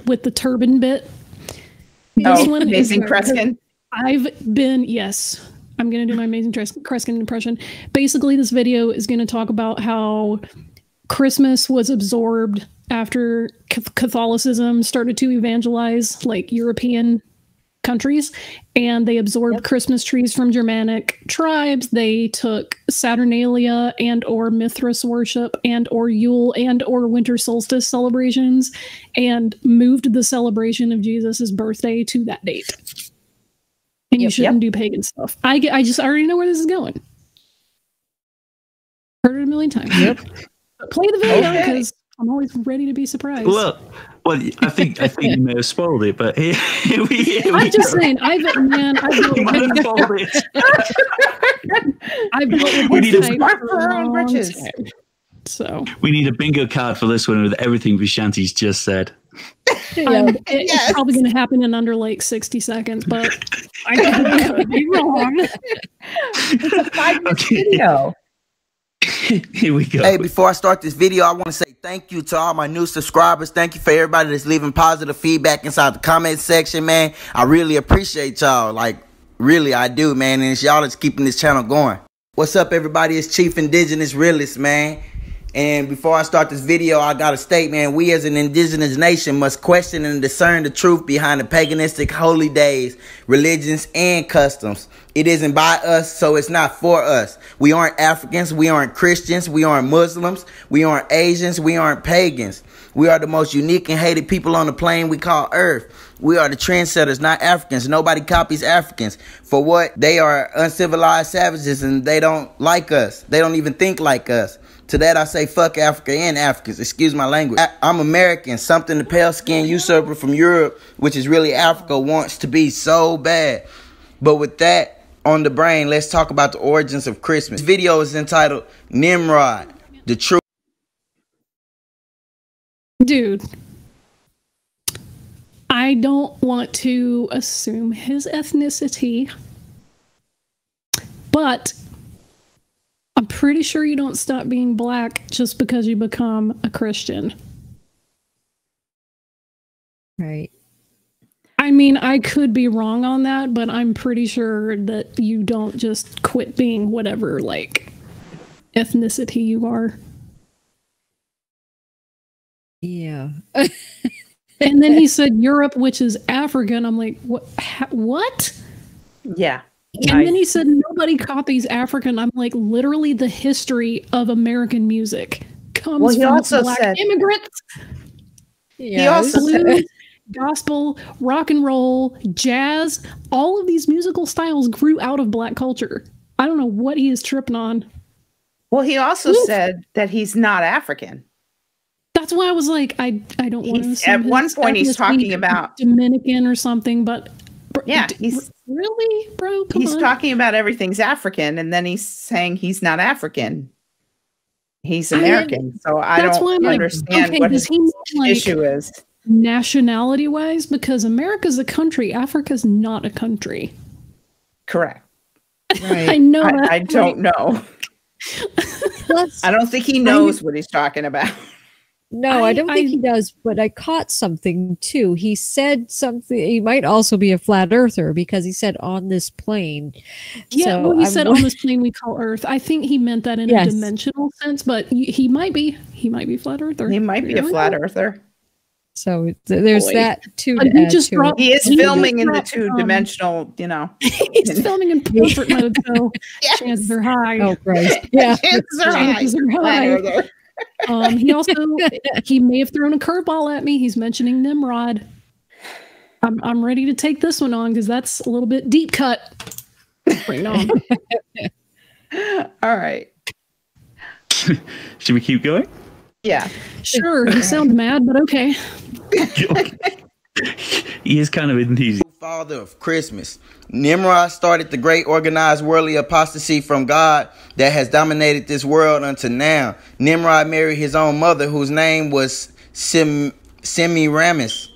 with the turban bit. Oh, Amazing Kreskin. I'm going to do my Amazing Kreskin impression. Basically, this video is going to talk about how Christmas was absorbed after Catholicism started to evangelize, like, European countries, and they absorbed Christmas trees from Germanic tribes. They took Saturnalia and or Mithras worship and or Yule and or winter solstice celebrations and moved the celebration of Jesus's birthday to that date. And you shouldn't do pagan stuff. I already know where this is going. Heard it a million times. But play the video because I'm always ready to be surprised. Well, I think you may have spoiled it, but here we I'm just go. saying, I've dealt with We need a smart for our own britches. So we need a bingo card for this one with everything Vishanti's just said. It's probably going to happen in under like 60 seconds, but I could be wrong. It's a 5-minute video. Here we go. Hey, before I start this video, I want to say thank you to all my new subscribers. Thank you for everybody that's leaving positive feedback inside the comment section, man. I really appreciate y'all. Like, really, I do, man. And it's y'all that's keeping this channel going. What's up, everybody? It's Chief Indigenous Realist, man. And before I start this video, I got to state, man, we as an indigenous nation must question and discern the truth behind the paganistic holy days, religions, and customs. It isn't by us, so it's not for us. We aren't Africans. We aren't Christians. We aren't Muslims. We aren't Asians. We aren't pagans. We are the most unique and hated people on the plane we call Earth. We are the trendsetters, not Africans. Nobody copies Africans for what? They are uncivilized savages and they don't like us. They don't even think like us. To that I say fuck Africa and Africans. Excuse my language. I'm American, something the pale skinned usurper from Europe, which is really Africa, wants to be so bad. But with that, on the brain, let's talk about the origins of Christmas. This video is entitled Nimrod, the True. Dude, I don't want to assume his ethnicity, but I'm pretty sure you don't stop being black just because you become a Christian. Right. I mean, I could be wrong on that, but I'm pretty sure that you don't just quit being whatever, like, ethnicity you are. Yeah. And then he said Europe, which is African. I'm like, what? What? Yeah. And then he said nobody copies African. I'm like, literally the history of American music comes from black immigrants. Yeah, he also blues, gospel, rock and roll, jazz, all of these musical styles grew out of black culture. I don't know what he is tripping on. Well, he also said that he's not African. That's why I was like, I don't want to assume at one point he's talking about Dominican or something, but yeah, he's really, bro. He's talking about everything's African, and then he's saying he's not African. He's American. So I don't understand what his issue is. Nationality wise, because America's a country, Africa's not a country. Correct. Right. I know. I don't know. I don't think he knows what he's talking about. No, I don't think he does, but I caught something too. He said something, he might also be a flat earther because he said on this plane. Yeah, so well, he said on this plane we call Earth. I think he meant that in a dimensional sense, but he might be flat earther. He might be a flat earther. So there's that too. He is filming in the two-dimensional, you know. He's filming in portrait mode, so chances are high. Oh, Christ. Yeah. Chances are high. He may have thrown a curveball at me. He's mentioning Nimrod. I'm ready to take this one on because that's a little bit deep cut. Bring it on. All right. Should we keep going? Yeah. Sure. You sound mad, but okay. He is kind of enthusiastic. Father of Christmas. Nimrod started the great organized worldly apostasy from God that has dominated this world until now. Nimrod married his own mother, whose name was Semiramis.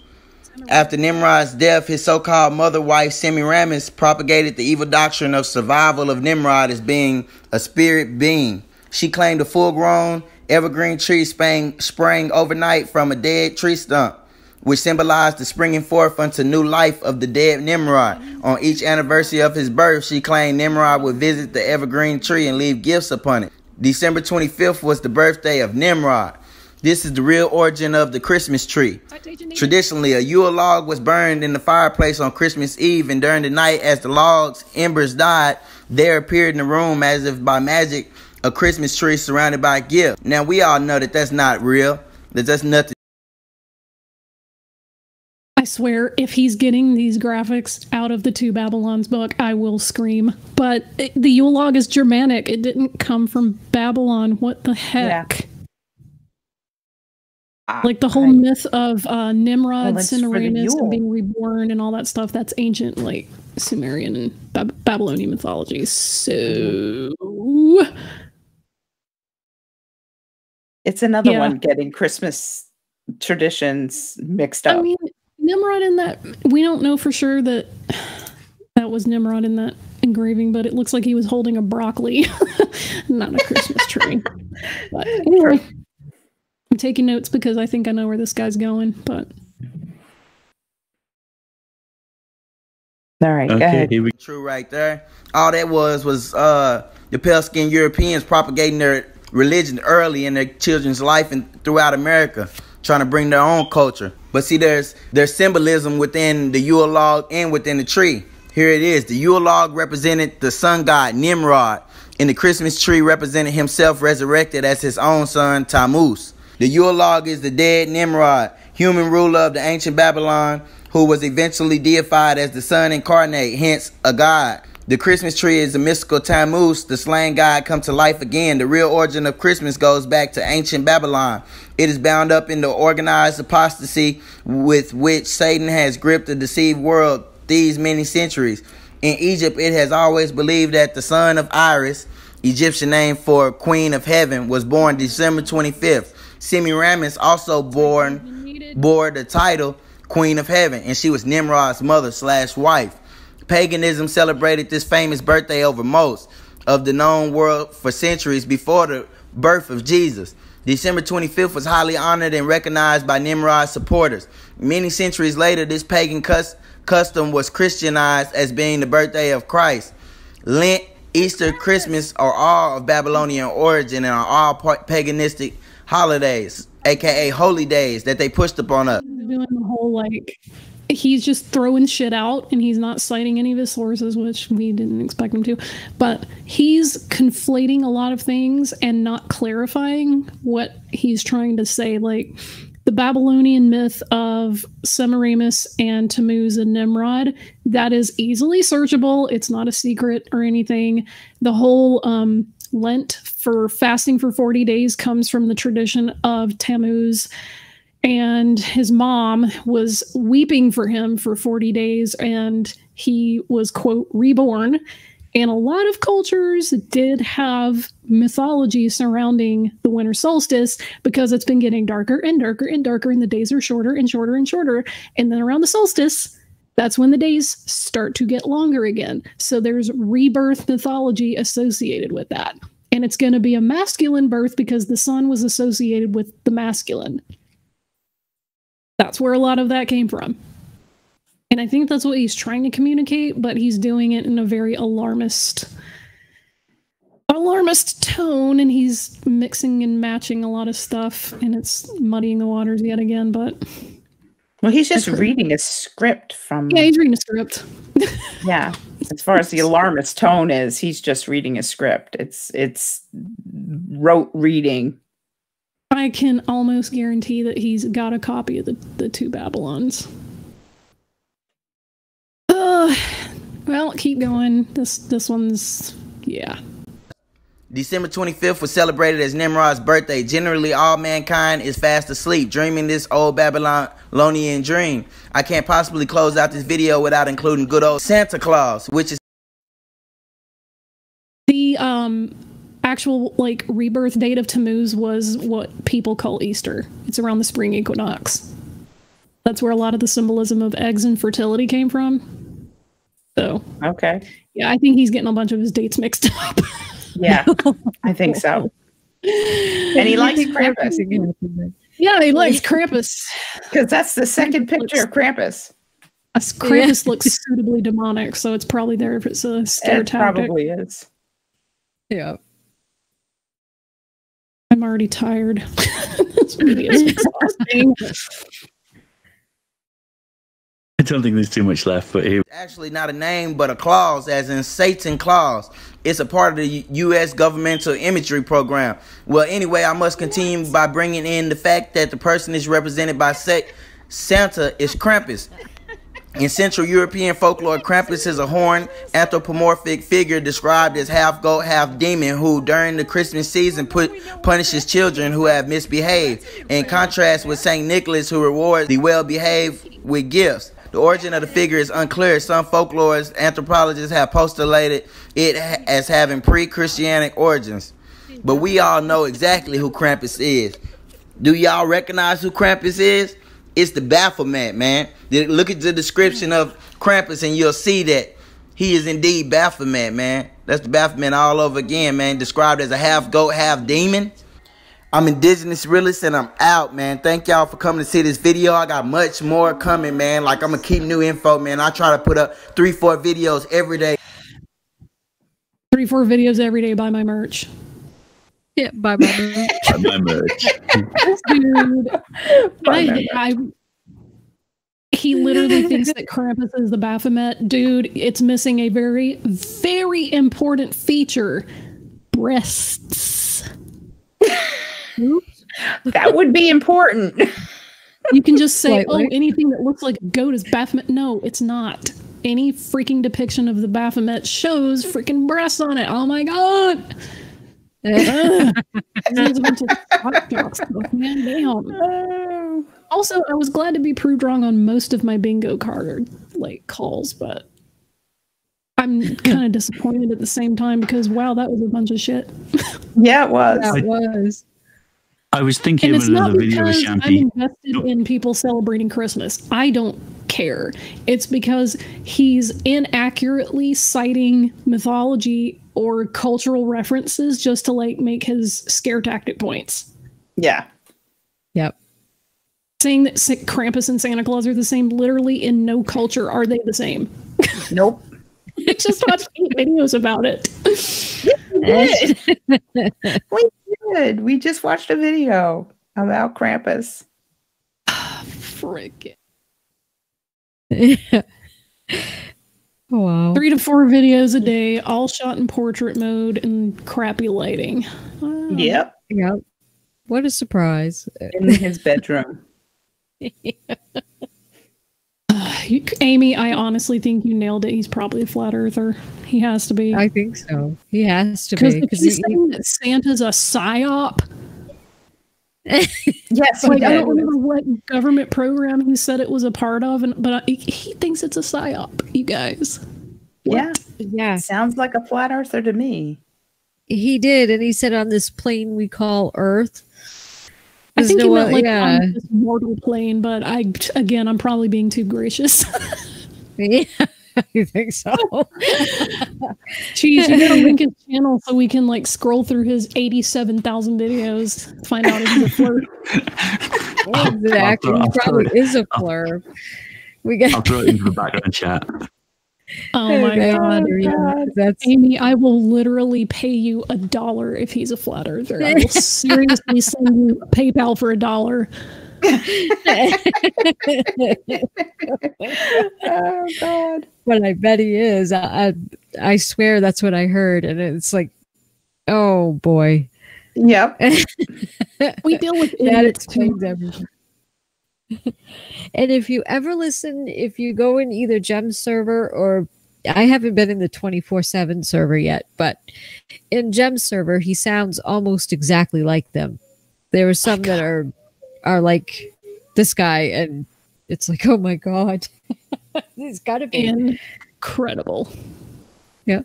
After Nimrod's death, his so-called mother wife Semiramis propagated the evil doctrine of survival of Nimrod as being a spirit being. She claimed a full-grown evergreen tree sprang overnight from a dead tree stump, which symbolized the springing forth unto new life of the dead Nimrod. On each anniversary of his birth, she claimed Nimrod would visit the evergreen tree and leave gifts upon it. December 25th was the birthday of Nimrod. This is the real origin of the Christmas tree. Traditionally, a Yule log was burned in the fireplace on Christmas Eve, and during the night, as the log's embers died, there appeared in the room, as if by magic, a Christmas tree surrounded by gifts. Now, we all know that that's not real, that that's nothing. I swear, if he's getting these graphics out of the Two Babylons book, I will scream. But the Yule log is Germanic. It didn't come from Babylon. What the heck? Yeah. Like the whole myth of Nimrod, Semiramis, and being reborn and all that stuff, that's ancient, like, Sumerian and Babylonian mythology. So... It's another one getting Christmas traditions mixed up. I mean, Nimrod in that, we don't know for sure that was Nimrod in that engraving, but it looks like he was holding a broccoli, not a Christmas tree. But anyway, I'm taking notes because I think I know where this guy's going, but. All right, go ahead. True right there. All that was the pale-skinned Europeans propagating their religion early in their children's life and throughout America, trying to bring their own culture. But see, there's symbolism within the Yule log and within the tree. Here it is. The Yule log represented the sun god Nimrod, and the Christmas tree represented himself resurrected as his own son Tammuz. The Yule log is the dead Nimrod, human ruler of the ancient Babylon, who was eventually deified as the sun incarnate, hence a god. The Christmas tree is a mystical Tammuz, the slain god come to life again. The real origin of Christmas goes back to ancient Babylon. It is bound up in the organized apostasy with which Satan has gripped the deceived world these many centuries. In Egypt, it has always believed that the son of Iris, Egyptian name for Queen of Heaven, was born December 25th. Semiramis also bore the title Queen of Heaven, and she was Nimrod's mother/wife. Paganism celebrated this famous birthday over most of the known world for centuries before the birth of Jesus. December 25th was highly honored and recognized by Nimrod's supporters. Many centuries later, this pagan custom was Christianized as being the birthday of Christ. Lent, Easter, Christmas are all of Babylonian origin and are all paganistic holidays, aka holy days that they pushed upon us. Doing the whole like he's just throwing shit out and he's not citing any of his sources, which we didn't expect him to, but he's conflating a lot of things and not clarifying what he's trying to say. Like the Babylonian myth of Semiramis and Tammuz and Nimrod, that is easily searchable. It's not a secret or anything. The whole Lent for fasting for 40 days comes from the tradition of Tammuz, and his mom was weeping for him for 40 days and he was, quote, reborn. And a lot of cultures did have mythology surrounding the winter solstice because it's been getting darker and darker and darker and the days are shorter and shorter and shorter. And then around the solstice, that's when the days start to get longer again. So there's rebirth mythology associated with that. And it's going to be a masculine birth because the sun was associated with the masculine. That's where a lot of that came from. And I think that's what he's trying to communicate, but he's doing it in a very alarmist tone, and he's mixing and matching a lot of stuff, and it's muddying the waters yet again, but... Well, he's just reading a script from... Yeah, he's reading a script. Yeah. As far as the alarmist tone is, he's just reading a script. It's rote reading. I can almost guarantee that he's got a copy of the two Babylons. Well, keep going. This one's, yeah. December 25th was celebrated as Nimrod's birthday. Generally, all mankind is fast asleep, dreaming this old Babylonian dream. I can't possibly close out this video without including good old Santa Claus, which is the actual like rebirth date of Tammuz was what people call Easter. It's around the spring equinox. That's where a lot of the symbolism of eggs and fertility came from. So okay, yeah, I think he's getting a bunch of his dates mixed up. Yeah, I think so. And he likes Krampus. Yeah, he likes Krampus because that's the second picture of Krampus. Krampus looks suitably demonic, so it's probably there if it's a scare tactic. It probably is. Yeah. I'm already tired. This movie is exhausting. I don't think there's too much left, but here. Actually not a name, but a clause, as in Satan clause. It's a part of the U.S. governmental imagery program. Well, anyway, I must continue by bringing in the fact that the person is represented by Santa is Krampus. In Central European folklore, Krampus is a horned, anthropomorphic figure described as half goat, half demon, who during the Christmas season punishes children who have misbehaved, in contrast with St. Nicholas, who rewards the well-behaved with gifts. The origin of the figure is unclear. Some folklorists, anthropologists have postulated it as having pre-Christianic origins. But we all know exactly who Krampus is. Do y'all recognize who Krampus is? It's the Baphomet, man. Look at the description of Krampus and you'll see that he is indeed Baphomet, man. That's the Baphomet all over again, man. Described as a half goat, half demon. I'm Indigenous Realist and I'm out, man. Thank y'all for coming to see this video. I got much more coming, man. Like, I'm going to keep new info, man. I try to put up 3-4 videos every day. 3-4 videos every day. Buy my merch. Yeah, buy my merch. Buy my merch. Dude, he literally thinks that Krampus is the Baphomet. Dude, it's missing a very, very important feature. Breasts. That would be important. You can just say, oh, anything that looks like a goat is Baphomet. No, it's not. Any freaking depiction of the Baphomet shows freaking breasts on it. Oh my god. Man, damn. Also, I was glad to be proved wrong on most of my bingo card calls, but I'm kind of disappointed at the same time because, wow, that was a bunch of shit. Yeah, it was. That was. I was thinking of And it's not another video, because I'm Vishanti. invested in people celebrating Christmas. I don't care. It's because he's inaccurately citing mythology or cultural references just to like make his scare tactic points. Yeah. Yep. Saying that Krampus and Santa Claus are the same, literally in no culture are they the same. Nope. I just watched 8 videos about it. We did. We just watched a video about Krampus. Frick. Wow. 3 to 4 videos a day, all shot in portrait mode and crappy lighting. Yep. Yep. What a surprise. In his bedroom. Aimee, I honestly think you nailed it. He's probably a flat earther. He has to be. I think so. He has to be. Because he's saying that Santa's a psyop. Yes, like, I don't remember what government program he said it was a part of, but he thinks it's a psyop, you guys. Yeah. Yeah. Sounds like a flat earther to me. He did, and he said on this plane we call Earth. I think he meant like on this mortal plane, but I'm probably being too gracious. Yeah, you think so? Jeez, you gotta link his channel so we can like scroll through his 87,000 videos, find out if he's a flirt. Exactly, he probably is a flirt. I'll throw it into the background chat. Oh my god. That's Aimee, I will literally pay you $1 if he's a flat earther. I will seriously send you PayPal for $1. Oh god. But I bet he is. I swear that's what I heard, and it's like, oh boy. Yep. We deal with that idiots explains too. everything. And if you go in either Gem server or I haven't been in the 24/7 server yet, but in Gem server, he sounds almost exactly like them. There are some that are like this guy, and it's like, oh my god, he's got to be incredible. Yeah,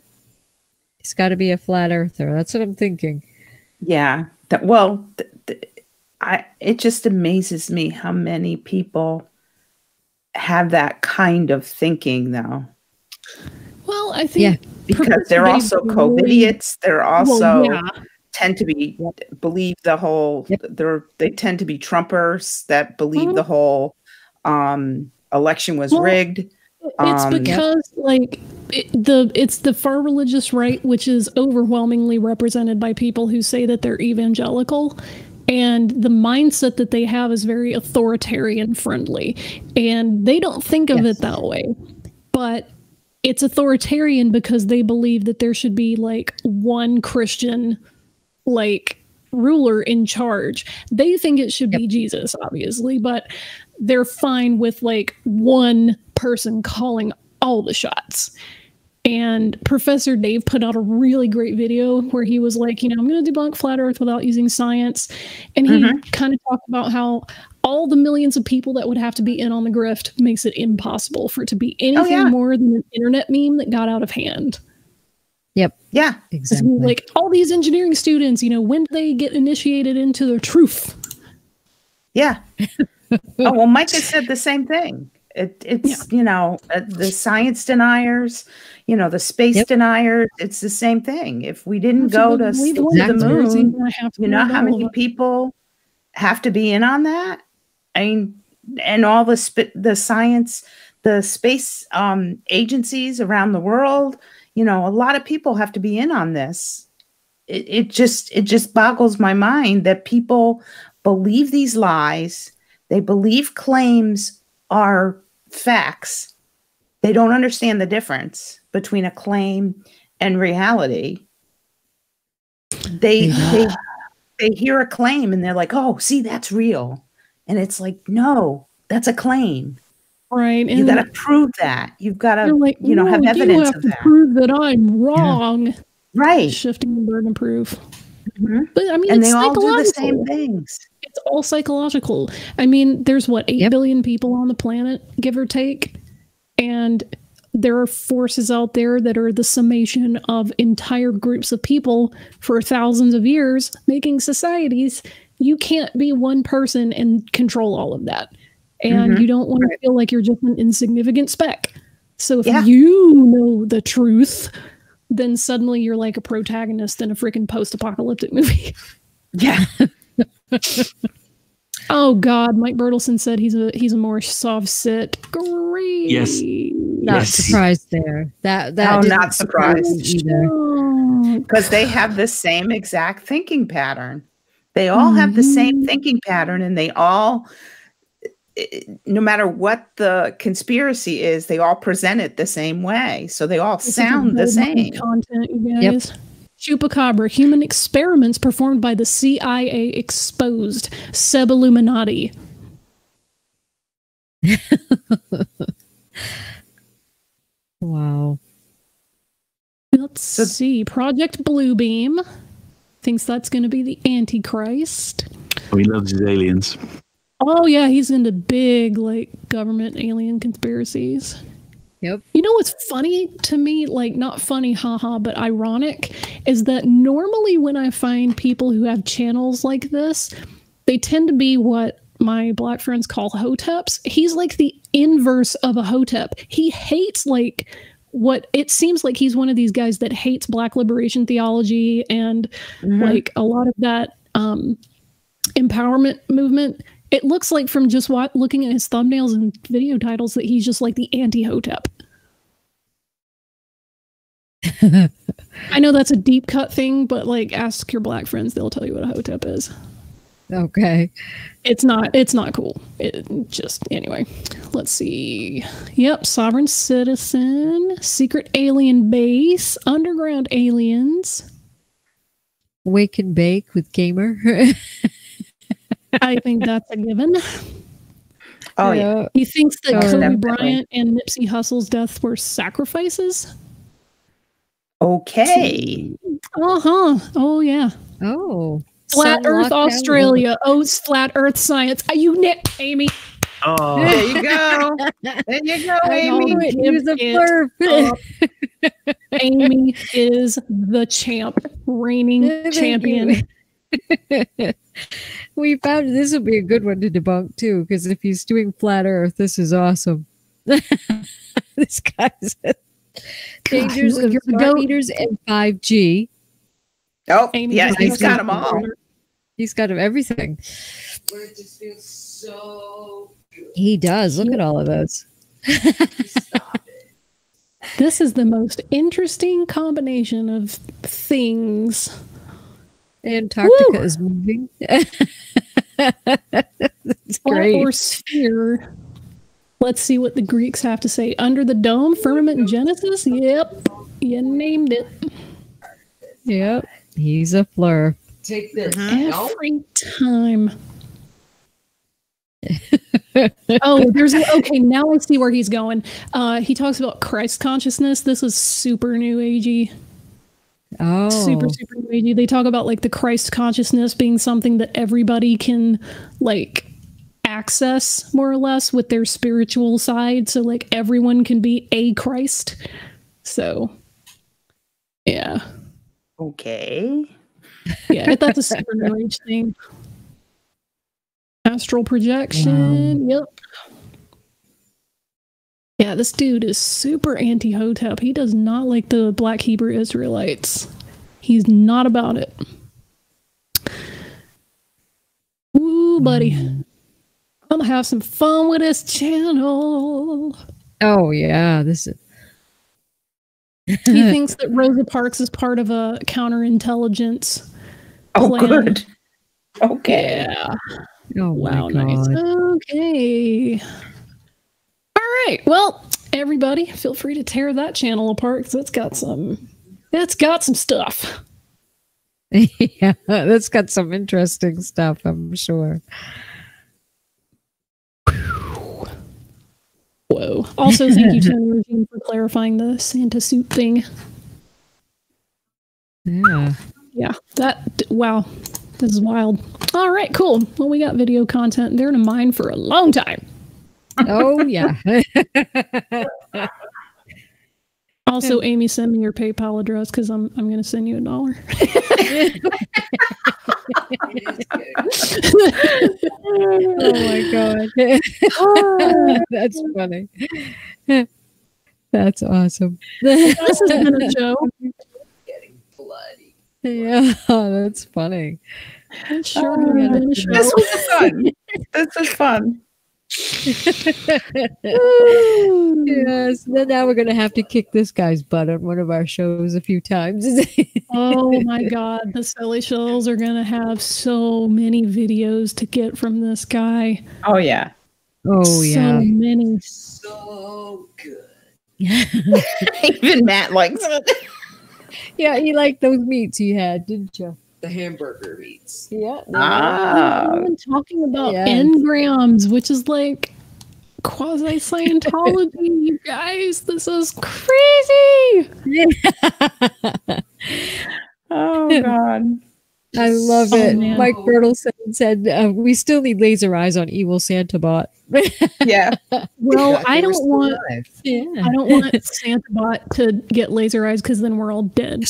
he's got to be a flat earther. That's what I'm thinking. Yeah. It just amazes me how many people have that kind of thinking, though. Well, I think because they're also COVIDiots. They're also tend to be believe the whole. They tend to be Trumpers that believe the whole election was rigged. It's because like it's the far religious right, which is overwhelmingly represented by people who say that they're evangelical. And the mindset that they have is very authoritarian friendly. And they don't think of it that way. But it's authoritarian because they believe that there should be like one Christian like ruler in charge. They think it should be Jesus, obviously, but they're fine with like one person calling all the shots. And Professor Dave put out a really great video where he was like, I'm going to debunk flat earth without using science. And he kind of talked about how all the millions of people that would have to be in on the grift makes it impossible for it to be anything more than an internet meme that got out of hand. Yep. Yeah. Exactly. Like all these engineering students, when do they get initiated into the truth? Yeah. Oh, well, Micah said the same thing. It's the science deniers, the space deniers. It's the same thing. If we didn't go to the moon, you know how many people have to be in on that? I mean, and all the science, the space agencies around the world. A lot of people have to be in on this. It just boggles my mind that people believe these lies. They believe claims are facts. They don't understand the difference between a claim and reality. They hear a claim and they're like, oh, see, that's real. And it's like, no, that's a claim. Right. You got to prove that. You've got to, have evidence of that. Prove that I'm wrong. Yeah. Right. Shifting the burden of proof. But I mean, and they all do the same things. It's all psychological. I mean, there's 8 billion people on the planet, give or take. And there are forces out there that are the summation of entire groups of people for thousands of years making societies. You can't be one person and control all of that. And you don't want to feel like you're just an insignificant speck. So if you know the truth, then suddenly you're like a protagonist in a freaking post-apocalyptic movie. Yeah. Oh God, Mike Bertelson said he's a more soft sit. Great. Yes. Not surprised there. That No, didn't not surprised either. Because they have the same exact thinking pattern. They all have the same thinking pattern, and they all, no matter what the conspiracy is, they all present it the same way. So they all sound the same. Content, you guys. Chupacabra, human experiments performed by the CIA exposed. Sub-Illuminati. Wow. Let's see. Project Bluebeam thinks that's going to be the Antichrist. Oh, he loves his aliens. Oh, yeah, he's into big, like, government alien conspiracies. Yep. You know what's funny to me? Like, not funny, haha, but ironic, is that normally when I find people who have channels like this, they tend to be what my black friends call hoteps. He's like the inverse of a hotep. He hates, like, what it seems like he's one of these guys that hates black liberation theology and, like, a lot of that empowerment movement. It looks like from just looking at his thumbnails and video titles that he's just like the anti-hotep. I know that's a deep cut thing, but like ask your black friends, they'll tell you what a hotep is. Okay. It's not cool. It just, anyway, let's see. Yep. Sovereign citizen, secret alien base, underground aliens. Wake and bake with gamer. I think that's a given. Oh, yeah. He thinks that Kobe definitely. Bryant and Nipsey Hussle's deaths were sacrifices. Okay. Oh, yeah. Oh. Flat Earth Australia. Oh, it's Flat Earth science. Are you Aimee? Oh. There you go. There you go, Aimee. Here's a blurb. Aimee is the champ. Reigning champion. We found this will be a good one to debunk too, because if he's doing flat Earth, this is awesome. This guy's dangers of smart meters and 5G. Oh, Aimee yeah, he's got them all. He's got everything. Where it just feels so good. He does. Look at all of those. Stop it. This is the most interesting combination of things. Antarctica is moving. That's great. Or sphere. Let's see what the Greeks have to say. Under the dome, firmament, and Genesis. Yep, you named it. Yep, he's a fleur. Take this. Every time. Oh, okay. Now I see where he's going. He talks about Christ consciousness. This is super new agey. Oh, super new agey. They talk about like the Christ consciousness being something that everybody can like access more or less with their spiritual side. So like everyone can be a Christ. So yeah. Okay. Yeah, that's a super new age thing. Astral projection. Yep. Yeah, this dude is super anti-hotep. He does not like the Black Hebrew Israelites. He's not about it. Ooh, buddy. I'm gonna have some fun with this channel. Oh yeah, this is. He thinks that Rosa Parks is part of a counterintelligence plan. Good. Okay. Yeah. Oh wow, my nice. God. Okay. All right. Well, everybody, feel free to tear that channel apart because it's got some stuff. Yeah, that's got some interesting stuff, I'm sure. Whoa. Also, thank you to the regime for clarifying the Santa suit thing. Yeah. Yeah. Wow. This is wild. All right, cool. Well, we got video content. They're in a mine for a long time. Oh, yeah. Also, Amy, send me your PayPal address because I'm going to send you $1. Oh my god. That's funny. That's awesome. This has been a joke. Getting bloody. Yeah, that's funny. Sure, this was fun. This was fun. Yes. Then now we're gonna have to kick this guy's butt on one of our shows a few times. Oh my god, the Silly Shills are gonna have so many videos to get from this guy. Oh yeah. Oh yeah. So many. So good. Even Matt likes it. Yeah, you liked those meats you had, didn't you? The hamburger meats. Yeah. I'm talking about engrams, which is like quasi Scientology. You guys, this is crazy. Yeah. Oh god. I love it. Man. Mike Bertelson said, we still need laser eyes on evil Santa bot. Yeah. Well, I don't want Yeah. SantaBot to get laser eyes because then we're all dead.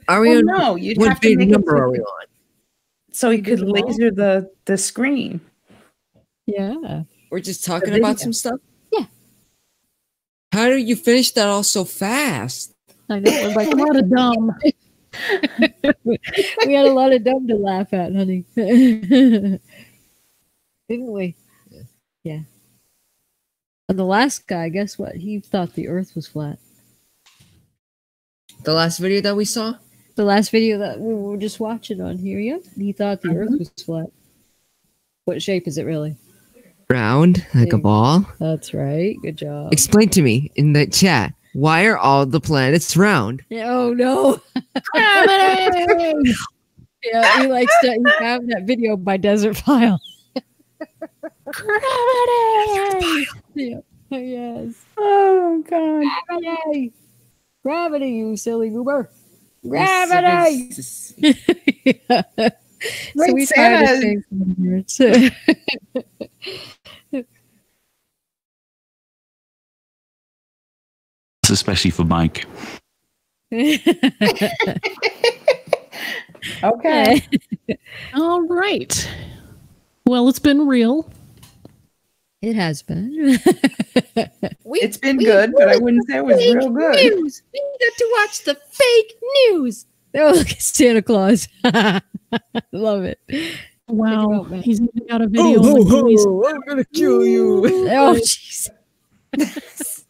Are we on? No, you'd What have to big make number it are we on? so he could laser the screen. Yeah. We're just talking about some stuff? Yeah. How do you finish that all so fast? I know. We're like A lot of dumb. we had a lot of dumb to laugh at, honey. Didn't we? Yeah. And the last guy, guess what? He thought the earth was flat. The last video that we saw? The last video that we were just watching on here, yeah. He thought the earth was flat. What shape is it really? Round, like a ball. That's right. Good job. Explain to me in the chat, why are all the planets round? Oh no. Yeah, he likes to he found that video by Desert File. Gravity! Yeah. Yes. Oh god. Gravity! Gravity, you silly goober. Gravity! Yeah. So we try to say some words. Especially for Mike. Okay. All right. Well, it's been real. It has been. It's been good, but I wouldn't say it was real good. News. We got to watch the fake news. Oh, look at Santa Claus. Love it. Wow. He's even got a video. I'm gonna kill you. Oh, jeez.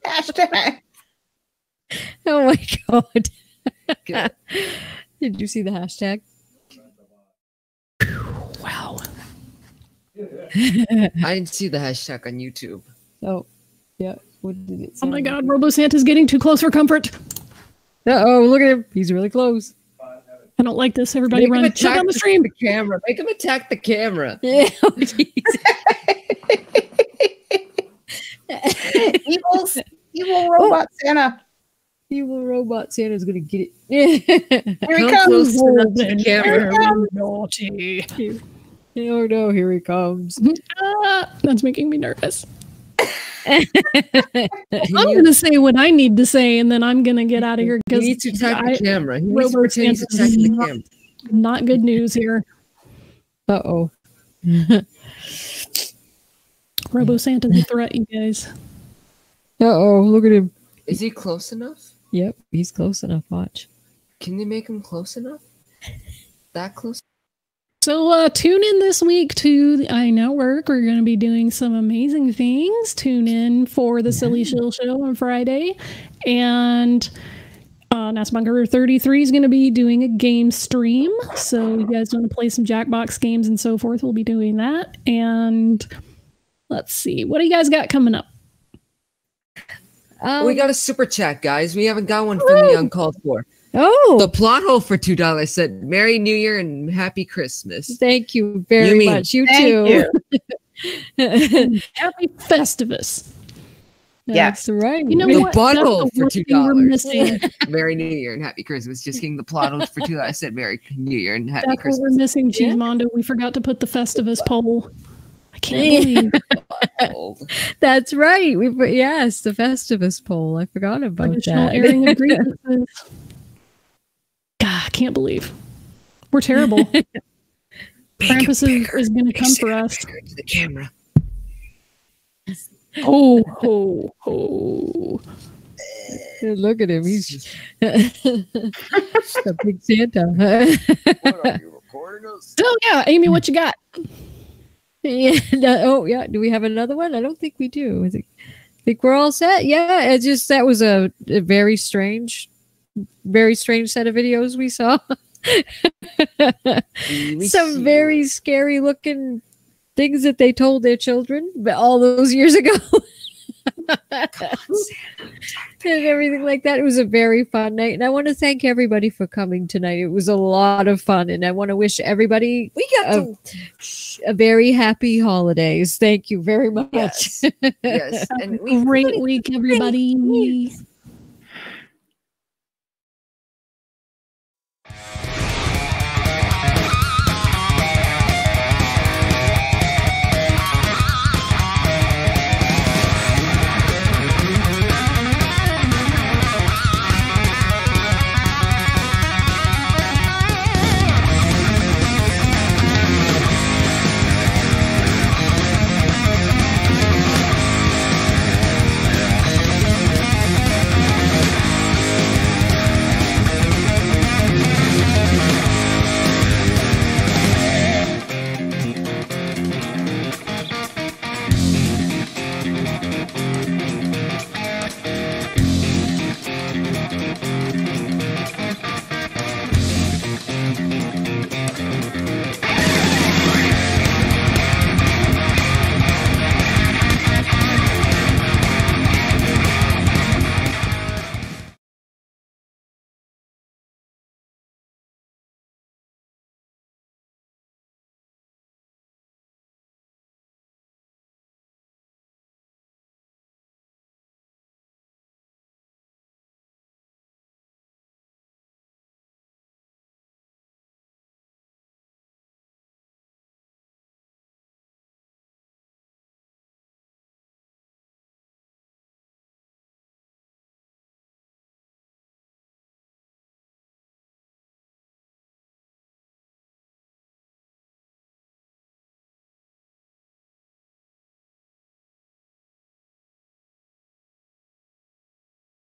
Hashtag. Oh my god. Did you see the hashtag? Wow. I didn't see the hashtag on YouTube. Oh, yeah. What did it say? Oh my god, Robo Santa's getting too close for comfort. Uh-oh, look at him. He's really close. I don't like this. Everybody run. Shut down the stream. The camera. Make him attack the camera. Yeah. Evil robot Santa. Evil robot Santa's gonna get it. Here he comes. The camera. Naughty. Oh no, here he comes. That's making me nervous. I'm gonna say what I need to say, and then I'm gonna get out of here He because needs to attack the camera. He needs to Robo pretend he's Santa's attacking the camera. not good news here. Uh-oh. Robo Santa's a threat, you guys. Uh-oh, look at him. Is he close enough? Yep, he's close enough. Watch. Can they make him close enough? That close? So tune in this week to the EiE Network. We're going to be doing some amazing things. Tune in for the Silly Shill Show on Friday. And Nasbunker 33 is going to be doing a game stream. So you guys want to play some Jackbox games and so forth, we'll be doing that. And let's see. What do you guys got coming up? We got a super chat, guys. We haven't got one from the UnCalledFour. Oh, The plot hole for $2 said, Merry New Year and Happy Christmas. thank you very much. You Thank too. you. Happy Festivus. That's right. You know The what? butthole That's the for worst thing we're missing. $2. Merry New Year and Happy Christmas. Just kidding. The plot hole for $2 said, Merry New Year and Happy That's what Christmas. we're missing, Cheesemondo. We forgot to put the Festivus poll. I can't believe. That's right. Yes, the Festivus poll. I forgot about Additional that. airing of grievances. God, I can't believe. We're terrible. Krampus is going to come for us. To the camera. Oh, ho, ho. Look at him. He's a big Santa. What are you recording us? Oh, yeah. Aimee, what you got? Yeah. Oh, yeah. Do we have another one? I don't think we do. I think we're all set. Yeah. That was a very strange set of videos we saw. Some very scary looking things that they told their children all those years ago. And everything like that. It was a very fun night, and I want to thank everybody for coming tonight. It was a lot of fun, and I want to wish everybody a very happy holidays. Thank you very much. Yes. And great week, everybody.